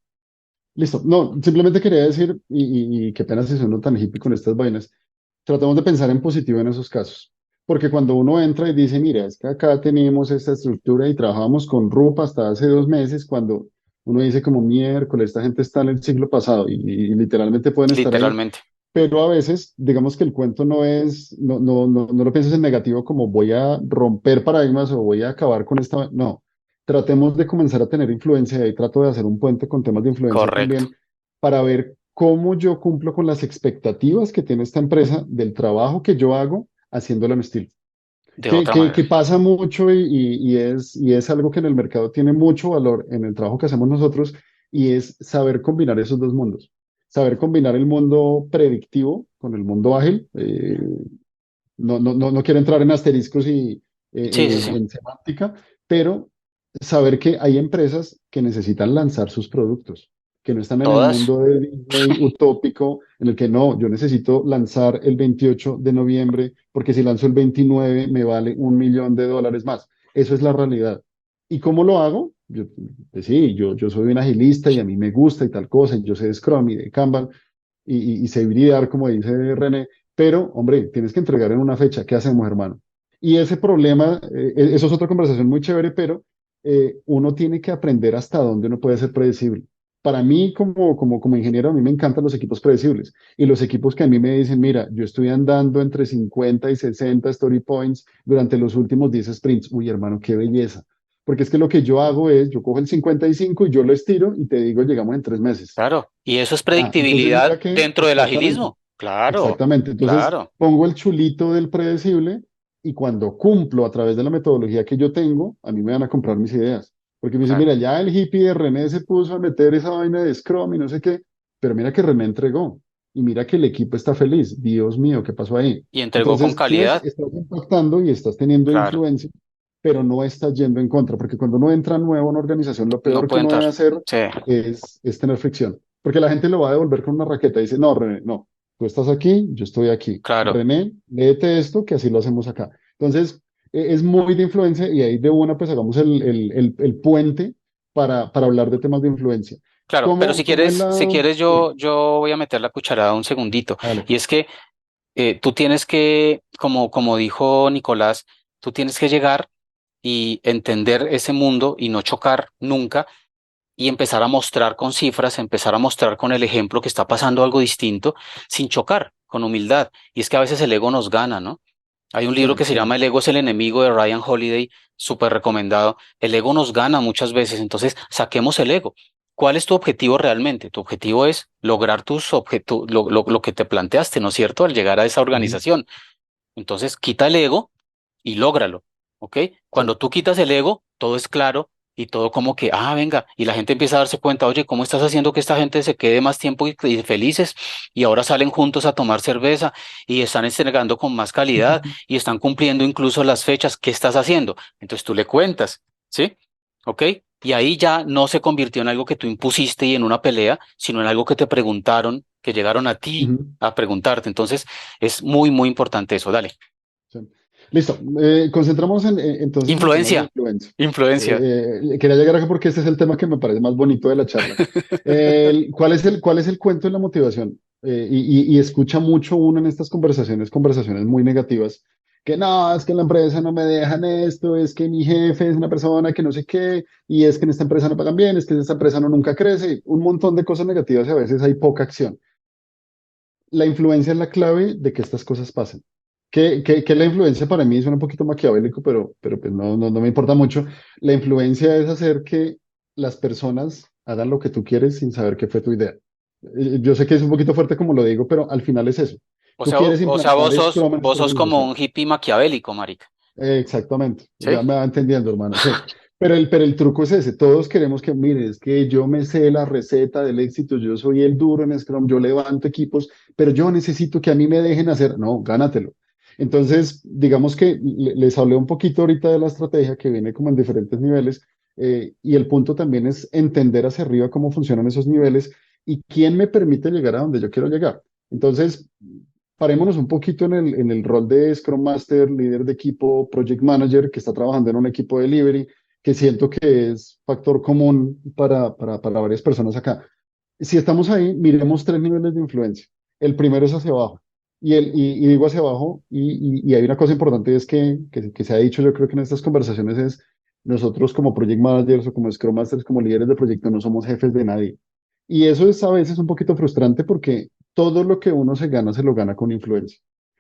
Listo. No, simplemente quería decir, y qué pena si sueno tan hippie con estas vainas, tratamos de pensar en positivo en esos casos. Porque cuando uno entra y dice, mira, es que acá tenemos esta estructura y trabajamos con RUP hasta hace 2 meses, cuando uno dice como miércoles, esta gente está en el siglo pasado y literalmente pueden estar ahí, Literalmente. pero a veces, digamos que el cuento no es, no lo pienses en negativo como voy a romper paradigmas o voy a acabar con esta, no. Tratemos de comenzar a tener influencia y ahí trato de hacer un puente con temas de influencia Correcto. también para ver cómo yo cumplo con las expectativas que tiene esta empresa del trabajo que yo hago haciéndolo en estilo. De Que, otra que, manera. que pasa mucho y es algo que en el mercado tiene mucho valor en el trabajo que hacemos nosotros y es saber combinar esos dos mundos. Saber combinar el mundo predictivo con el mundo ágil. No quiero entrar en asteriscos y Sí, sí, sí. en semántica, pero saber que hay empresas que necesitan lanzar sus productos, que no están en el Todas. mundo de Disney utópico en el que no, yo necesito lanzar el 28 de noviembre porque si lanzo el 29 me vale $1 millón más. Eso es la realidad. ¿Y cómo lo hago? Pues sí, yo soy un agilista y a mí me gusta y tal cosa, y yo sé de Scrum y de Kanban, y sé hibridar, como dice René, pero, hombre, tienes que entregar en una fecha. ¿Qué hacemos, hermano? Y ese problema, eso es otra conversación muy chévere, pero uno tiene que aprender hasta dónde uno puede ser predecible. Para mí, como ingeniero, a mí me encantan los equipos predecibles y los equipos que a mí me dicen, mira, yo estoy andando entre 50 y 60 story points durante los últimos 10 sprints. Uy, hermano, qué belleza. Porque es que lo que yo hago es, yo cojo el 55 y yo lo estiro y te digo, llegamos en 3 meses. Claro. Y eso es Entonces predictibilidad mira que, dentro del exactamente, agilismo. Claro, exactamente. Entonces claro. pongo el chulito del predecible y cuando cumplo a través de la metodología que yo tengo, a mí me van a comprar mis ideas. Porque me dicen, Claro. mira, ya el hippie de René se puso a meter esa vaina de Scrum y no sé qué, pero mira que René entregó y mira que el equipo está feliz. Dios mío, ¿qué pasó ahí? Y entregó con Entonces, si ves, calidad. estás impactando y estás teniendo Claro. influencia pero no estás yendo en contra, porque cuando uno entra nuevo a una organización, lo No peor que puede uno entrar. debe hacer Sí, es tener fricción, porque la gente lo va a devolver con una raqueta y dice, no, René, no, tú estás aquí, yo estoy aquí. claro. René, léete esto, que así lo hacemos acá. Entonces, es muy de influencia y ahí de una, pues hagamos el puente para hablar de temas de influencia. Claro, pero ¿Cómo es si la...? quieres Sí, yo voy a meter la cucharada un segundito. dale. Y es que tú tienes que, como dijo Nicolás, tú tienes que llegar y entender ese mundo y no chocar nunca y empezar a mostrar con cifras, empezar a mostrar con el ejemplo que está pasando algo distinto sin chocar, con humildad. Y es que a veces el ego nos gana, ¿no? Hay un Sí, libro que se sí. llama El ego es el enemigo de Ryan Holiday, súper recomendado. El ego nos gana muchas veces, entonces saquemos el ego. ¿Cuál es tu objetivo realmente? Tu objetivo es lograr tus objetivos, lo que te planteaste, ¿no es cierto? Al llegar a esa Ujú. organización. Entonces, quita el ego y lógralo, ¿ok? Sí. Cuando tú quitas el ego, todo es claro y todo como que, venga, y la gente empieza a darse cuenta, oye, ¿cómo estás haciendo que esta gente se quede más tiempo y felices? Y ahora salen juntos a tomar cerveza y están entregando con más calidad y están cumpliendo incluso las fechas. ¿Qué estás haciendo? Entonces tú le cuentas, ¿sí? ¿Ok? Y ahí ya no se convirtió en algo que tú impusiste y en una pelea, sino en algo que te preguntaron, que llegaron a ti Ujú. a preguntarte. Entonces, es muy, muy importante eso. Dale. Sí. Listo. Concentramos entonces en temas de Influencia, influencia. influencia. Quería llegar acá porque este es el tema que me parece más bonito de la charla. ¿Cuál es el cuento de la motivación? Y escucha mucho uno en estas conversaciones muy negativas, que no, es que en la empresa no me dejan esto, es que mi jefe es una persona que no sé qué, y es que en esta empresa no pagan bien, es que en esta empresa no nunca crece, un montón de cosas negativas y a veces hay poca acción. La influencia es la clave de que estas cosas pasen. Que la influencia para mí suena un poquito maquiavélico, pero pues no me importa mucho. La influencia es hacer que las personas hagan lo que tú quieres sin saber qué fue tu idea. Yo sé que es un poquito fuerte como lo digo, pero al final es eso. O Tú sea, quieres implantar Scrum en vos esta sos como organización. un hippie maquiavélico, marica. Exactamente, ¿Sí? ya me va entendiendo, hermano. Sí, pero el truco es ese. Todos queremos que, mire, es que yo me sé la receta del éxito, yo soy el duro en Scrum, yo levanto equipos, pero yo necesito que a mí me dejen hacer. No, gánatelo. Entonces, digamos que les hablé un poquito ahorita de la estrategia que viene como en diferentes niveles, y el punto también es entender hacia arriba cómo funcionan esos niveles y quién me permite llegar a donde yo quiero llegar. Entonces, parémonos un poquito en el rol de Scrum Master, líder de equipo, Project Manager, que está trabajando en un equipo de delivery, que siento que es factor común para varias personas acá. Si estamos ahí, miremos tres niveles de influencia. El primero es hacia abajo. Y digo hacia abajo, y hay una cosa importante es que se ha dicho, yo creo que en estas conversaciones es, nosotros como Project Managers o como Scrum Masters, como líderes de proyecto, no somos jefes de nadie. Y eso es a veces un poquito frustrante porque todo lo que uno se lo gana con influencia.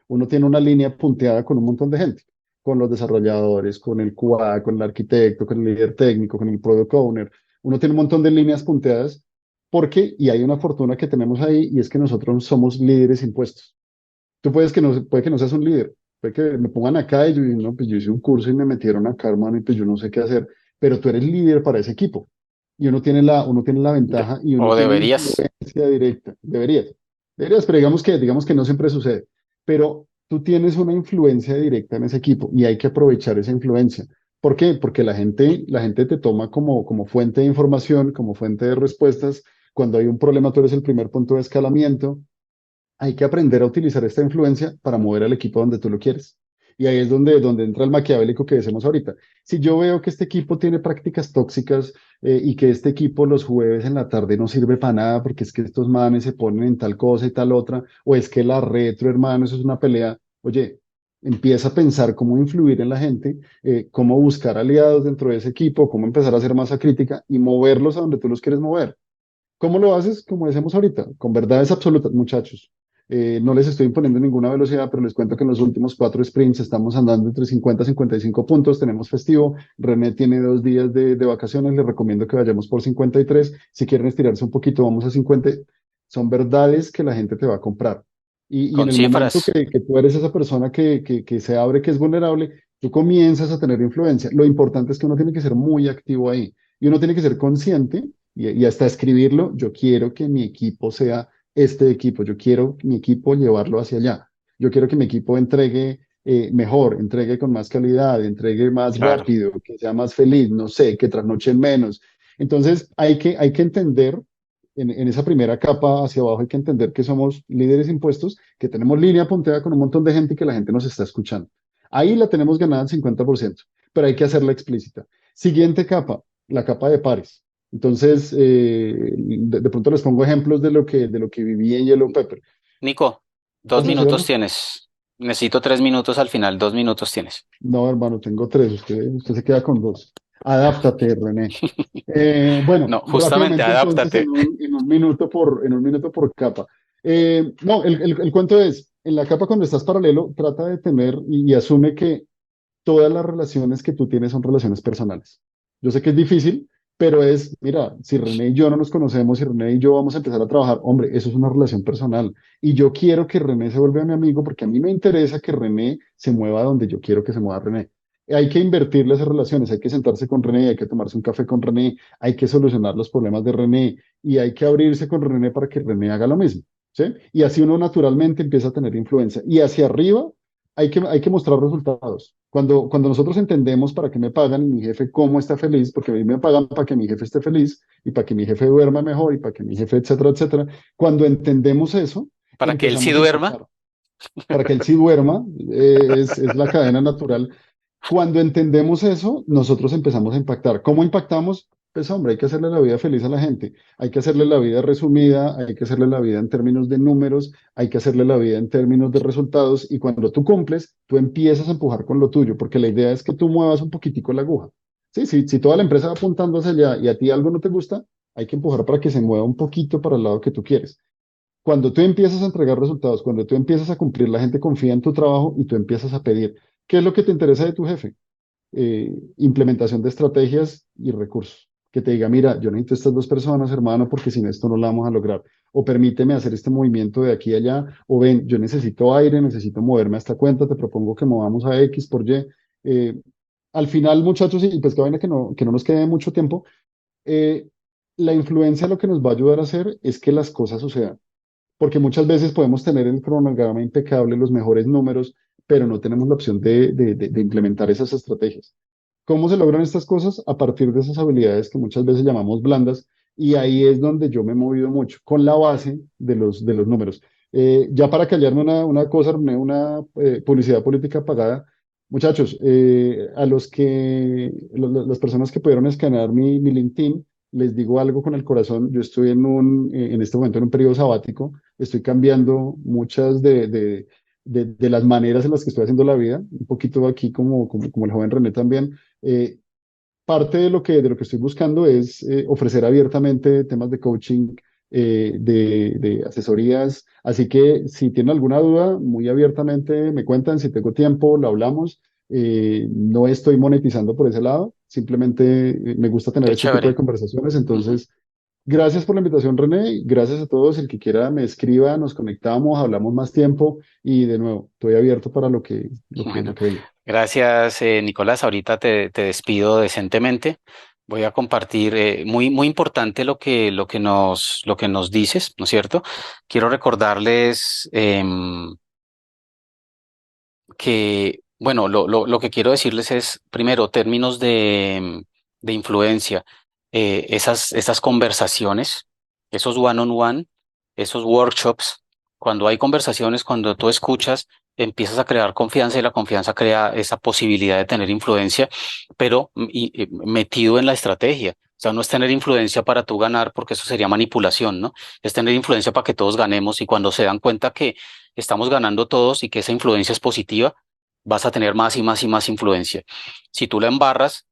Uno tiene una línea punteada con un montón de gente, con los desarrolladores, con el QA, con el arquitecto, con el líder técnico, con el product owner. Uno tiene un montón de líneas punteadas porque, y hay una fortuna que tenemos ahí, y es que nosotros somos líderes impuestos. Tú puede que no seas un líder, puede que me pongan acá y yo, no, pues yo hice un curso y me metieron acá, hermano, y pues yo no sé qué hacer, pero tú eres líder para ese equipo. Y uno tiene la ventaja y uno O tiene deberías. influencia directa. Deberías, pero digamos que no siempre sucede. Pero tú tienes una influencia directa en ese equipo y hay que aprovechar esa influencia. ¿Por qué? Porque la gente te toma como fuente de información, como fuente de respuestas. Cuando hay un problema, tú eres el primer punto de escalamiento. Hay que aprender a utilizar esta influencia para mover al equipo donde tú lo quieres. Y ahí es donde entra el maquiavélico que decimos ahorita. Si yo veo que este equipo tiene prácticas tóxicas, y que este equipo los jueves en la tarde no sirve para nada porque es que estos manes se ponen en tal cosa y tal otra, o es que la retro, hermano, eso es una pelea. Oye, empieza a pensar cómo influir en la gente, cómo buscar aliados dentro de ese equipo, cómo empezar a hacer masa crítica y moverlos a donde tú los quieres mover. ¿Cómo lo haces? Como decíamos ahorita, con verdades absolutas, muchachos. No les estoy imponiendo ninguna velocidad, pero les cuento que en los últimos 4 sprints estamos andando entre 50 y 55 puntos. Tenemos festivo. René tiene 2 días de vacaciones. Les recomiendo que vayamos por 53. Si quieren estirarse un poquito, vamos a 50. Son verdades que la gente te va a comprar. Y en Con el momento cifras. que tú eres esa persona que se abre, que es vulnerable, tú comienzas a tener influencia. Lo importante es que uno tiene que ser muy activo ahí y uno tiene que ser consciente y hasta escribirlo. Yo quiero que mi equipo sea este equipo, yo quiero mi equipo llevarlo hacia allá. Yo quiero que mi equipo entregue mejor, entregue con más calidad, entregue más Claro. rápido, que sea más feliz, no sé, que trasnochen menos. Entonces, hay que entender en esa primera capa hacia abajo, hay que entender que somos líderes impuestos, que tenemos línea punteada con un montón de gente y que la gente nos está escuchando. Ahí la tenemos ganada al 50%, pero hay que hacerla explícita. Siguiente capa, la capa de pares. Entonces, de pronto les pongo ejemplos de lo que viví en Yellow Pepper. Nico, dos ¿Vas a decir minutos algo? tienes. Necesito 3 minutos al final, 2 minutos tienes. No, hermano, tengo tres. Usted se queda con dos. Adáptate, René. Bueno, No, justamente, rápidamente entonces adáptate. en un minuto por capa. No, el cuento es, en la capa cuando estás paralelo, trata de tener y asume que todas las relaciones que tú tienes son relaciones personales. Yo sé que es difícil, pero es, mira, si René y yo no nos conocemos, si René y yo vamos a empezar a trabajar, hombre, eso es una relación personal. Y yo quiero que René se vuelva mi amigo porque a mí me interesa que René se mueva donde yo quiero que se mueva René. Hay que invertirle esas relaciones, hay que sentarse con René, hay que tomarse un café con René, hay que solucionar los problemas de René y hay que abrirse con René para que René haga lo mismo. ¿Sí? Y así uno naturalmente empieza a tener influencia. Y hacia arriba hay que mostrar resultados. Cuando nosotros entendemos para qué me pagan y mi jefe cómo está feliz, porque a mí me pagan para que mi jefe esté feliz y para que mi jefe duerma mejor y para que mi jefe, etcétera, etcétera. Cuando entendemos eso, Para que él sí empezamos a duerma. impactar. Para que él sí duerma, es la cadena natural. Cuando entendemos eso, nosotros empezamos a impactar. ¿Cómo impactamos? Pues hombre, hay que hacerle la vida feliz a la gente, hay que hacerle la vida resumida, hay que hacerle la vida en términos de números, hay que hacerle la vida en términos de resultados y cuando tú cumples, tú empiezas a empujar con lo tuyo, porque la idea es que tú muevas un poquitico la aguja. Sí, sí, si toda la empresa va apuntando hacia allá y a ti algo no te gusta, hay que empujar para que se mueva un poquito para el lado que tú quieres. Cuando tú empiezas a entregar resultados, cuando tú empiezas a cumplir, la gente confía en tu trabajo y tú empiezas a pedir. ¿Qué es lo que te interesa de tu jefe? Implementación de estrategias y recursos. Que te diga, mira, yo necesito estas dos personas, hermano, porque sin esto no la vamos a lograr. O permíteme hacer este movimiento de aquí a allá. O ven, yo necesito aire, necesito moverme a esta cuenta, te propongo que movamos a X por Y. Eh, Al final, muchachos, y pues que vaina que no nos quede mucho tiempo, eh, la influencia lo que nos va a ayudar a hacer es que las cosas sucedan porque muchas veces podemos tener el cronograma impecable, los mejores números, pero no tenemos la opción de implementar esas estrategias. ¿Cómo se logran estas cosas? A partir de esas habilidades que muchas veces llamamos blandas, y ahí es donde yo me he movido mucho, con la base de los números. Ya para callarme una cosa, una publicidad política pagada, muchachos, a las personas que pudieron escanear mi LinkedIn, les digo algo con el corazón, yo estoy en este momento en un periodo sabático, estoy cambiando muchas de las maneras en las que estoy haciendo la vida, un poquito aquí como el joven René también. Parte de lo que estoy buscando es ofrecer abiertamente temas de coaching, de asesorías. Así que si tienen alguna duda, muy abiertamente me cuentan, si tengo tiempo, lo hablamos. No estoy monetizando por ese lado, simplemente me gusta tener Qué este tipo de chévere. conversaciones. Ujú. Entonces, gracias por la invitación, René. Gracias a todos. El que quiera me escriba, nos conectamos, hablamos más tiempo y de nuevo, estoy abierto para lo Bueno, que venga. gracias, Nicolás. Ahorita te despido decentemente. Voy a compartir, muy, muy importante lo que nos dices, ¿no es cierto? Quiero recordarles que, bueno, lo que quiero decirles es, primero, términos de influencia, esas conversaciones, esos one-on-one, esos workshops, cuando hay conversaciones, cuando tú escuchas, empiezas a crear confianza y la confianza crea esa posibilidad de tener influencia, pero metido en la estrategia. O sea, no es tener influencia para tú ganar, porque eso sería manipulación, ¿no? Es tener influencia para que todos ganemos y cuando se dan cuenta que estamos ganando todos y que esa influencia es positiva, vas a tener más y más y más influencia. Si tú la embarras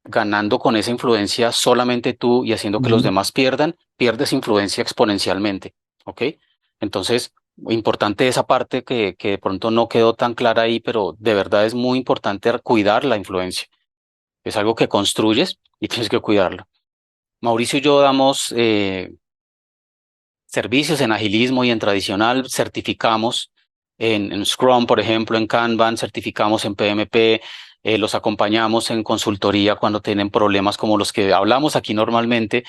ganando con esa influencia solamente tú y haciendo que los Ujú. demás pierdan, pierdes influencia exponencialmente, ¿ok? Entonces, importante esa parte que de pronto no quedó tan clara ahí, pero de verdad es muy importante cuidar la influencia. Es algo que construyes y tienes que cuidarlo. Mauricio y yo damos servicios en agilismo y en tradicional, certificamos en Scrum, por ejemplo, en Kanban, certificamos en PMP, Los acompañamos en consultoría cuando tienen problemas como los que hablamos aquí normalmente,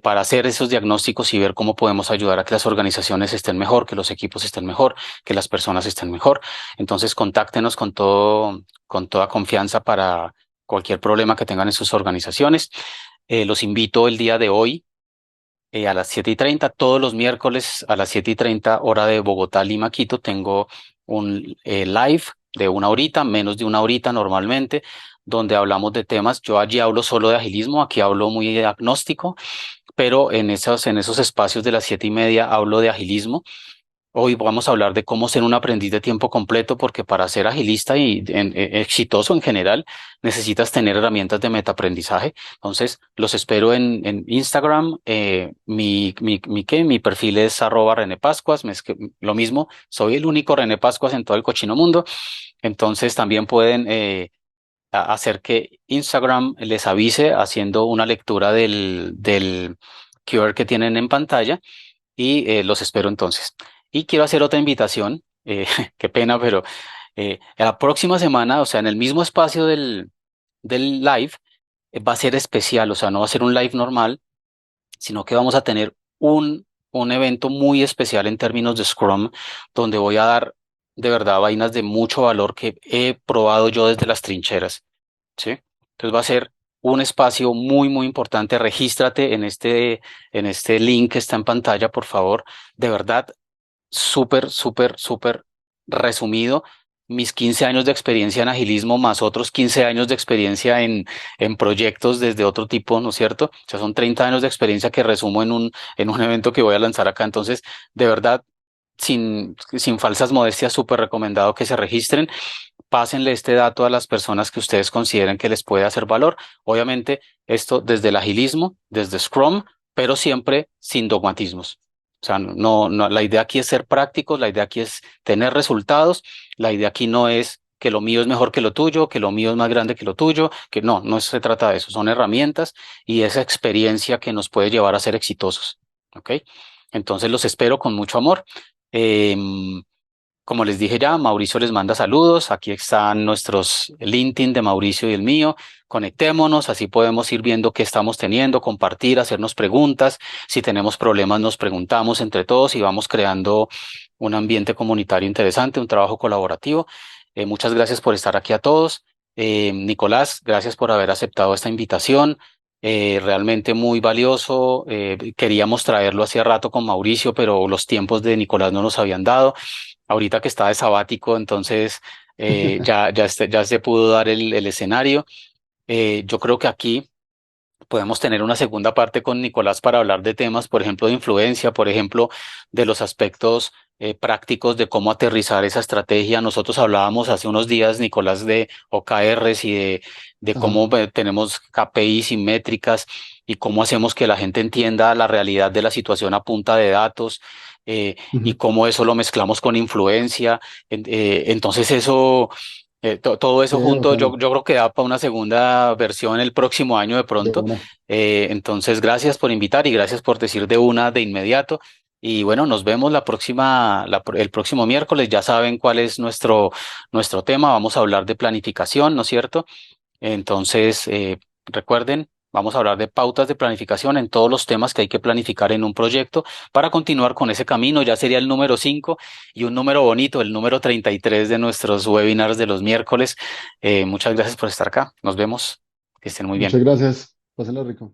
para hacer esos diagnósticos y ver cómo podemos ayudar a que las organizaciones estén mejor, que los equipos estén mejor, que las personas estén mejor. Entonces, contáctenos con toda confianza para cualquier problema que tengan en sus organizaciones. Los invito el día de hoy, a las 7:30, todos los miércoles a las 7:30 hora de Bogotá, Lima, Quito, tengo un live de una horita, menos de una horita normalmente, donde hablamos de temas. Yo allí hablo solo de agilismo, aquí hablo muy agnóstico, pero en esos espacios de las 7:30 hablo de agilismo. Hoy vamos a hablar de cómo ser un aprendiz de tiempo completo, porque para ser agilista y exitoso en general necesitas tener herramientas de metaaprendizaje. Entonces, los espero en Instagram. Mi perfil es @René Pascuas. Lo mismo, soy el único René Pascuas en todo el cochino mundo. Entonces, también pueden hacer que Instagram les avise haciendo una lectura del QR que tienen en pantalla, y los espero entonces. Y quiero hacer otra invitación, qué pena, pero la próxima semana, o sea, en el mismo espacio del live, va a ser especial, o sea, no va a ser un live normal, sino que vamos a tener un evento muy especial en términos de Scrum, donde voy a dar de verdad vainas de mucho valor que he probado yo desde las trincheras, ¿sí? Entonces va a ser un espacio muy, muy importante. Regístrate en este link que está en pantalla, por favor. De verdad, súper, súper, súper resumido. Mis 15 años de experiencia en agilismo más otros 15 años de experiencia en proyectos desde otro tipo, ¿no es cierto? O sea, son 30 años de experiencia que resumo en un evento que voy a lanzar acá. Entonces, de verdad, sin falsas modestias, súper recomendado que se registren. Pásenle este dato a las personas que ustedes consideren que les puede hacer valor. Obviamente, esto desde el agilismo, desde Scrum, pero siempre sin dogmatismos. O sea, la idea aquí es ser prácticos, la idea aquí es tener resultados, la idea aquí no es que lo mío es mejor que lo tuyo, que lo mío es más grande que lo tuyo, que no se trata de eso, son herramientas y esa experiencia que nos puede llevar a ser exitosos. ¿Ok? Entonces los espero con mucho amor. Em, Como les dije ya, Mauricio les manda saludos. Aquí están nuestros LinkedIn de Mauricio y el mío. Conectémonos, así podemos ir viendo qué estamos teniendo, compartir, hacernos preguntas. Si tenemos problemas, nos preguntamos entre todos y vamos creando un ambiente comunitario interesante, un trabajo colaborativo. Muchas gracias por estar aquí a todos. Nicolás, gracias por haber aceptado esta invitación. Realmente muy valioso. Queríamos traerlo hacía rato con Mauricio, pero los tiempos de Nicolás no nos habían dado. Ahorita que está de sabático, entonces ya se pudo dar el escenario. Yo creo que aquí podemos tener una segunda parte con Nicolás para hablar de temas, por ejemplo, de influencia, por ejemplo, de los aspectos prácticos de cómo aterrizar esa estrategia. Nosotros hablábamos hace unos días, Nicolás, de OKRs y de Ajá. cómo tenemos KPIs y métricas y cómo hacemos que la gente entienda la realidad de la situación a punta de datos, y Ujú. cómo eso lo mezclamos con influencia. Entonces eso todo eso Qué junto, bacano. yo creo que da para una segunda versión el próximo año de De pronto. una. Entonces, gracias por invitar y gracias por decir de una de inmediato. Y bueno, nos vemos el próximo miércoles. Ya saben cuál es nuestro tema. Vamos a hablar de planificación, ¿no es cierto? Entonces, recuerden, vamos a hablar de pautas de planificación en todos los temas que hay que planificar en un proyecto para continuar con ese camino. Ya sería el número 5 y un número bonito, el número 33 de nuestros webinars de los miércoles. Muchas gracias por estar acá. Nos vemos. Que estén muy bien. Muchas gracias. Pásenlo rico.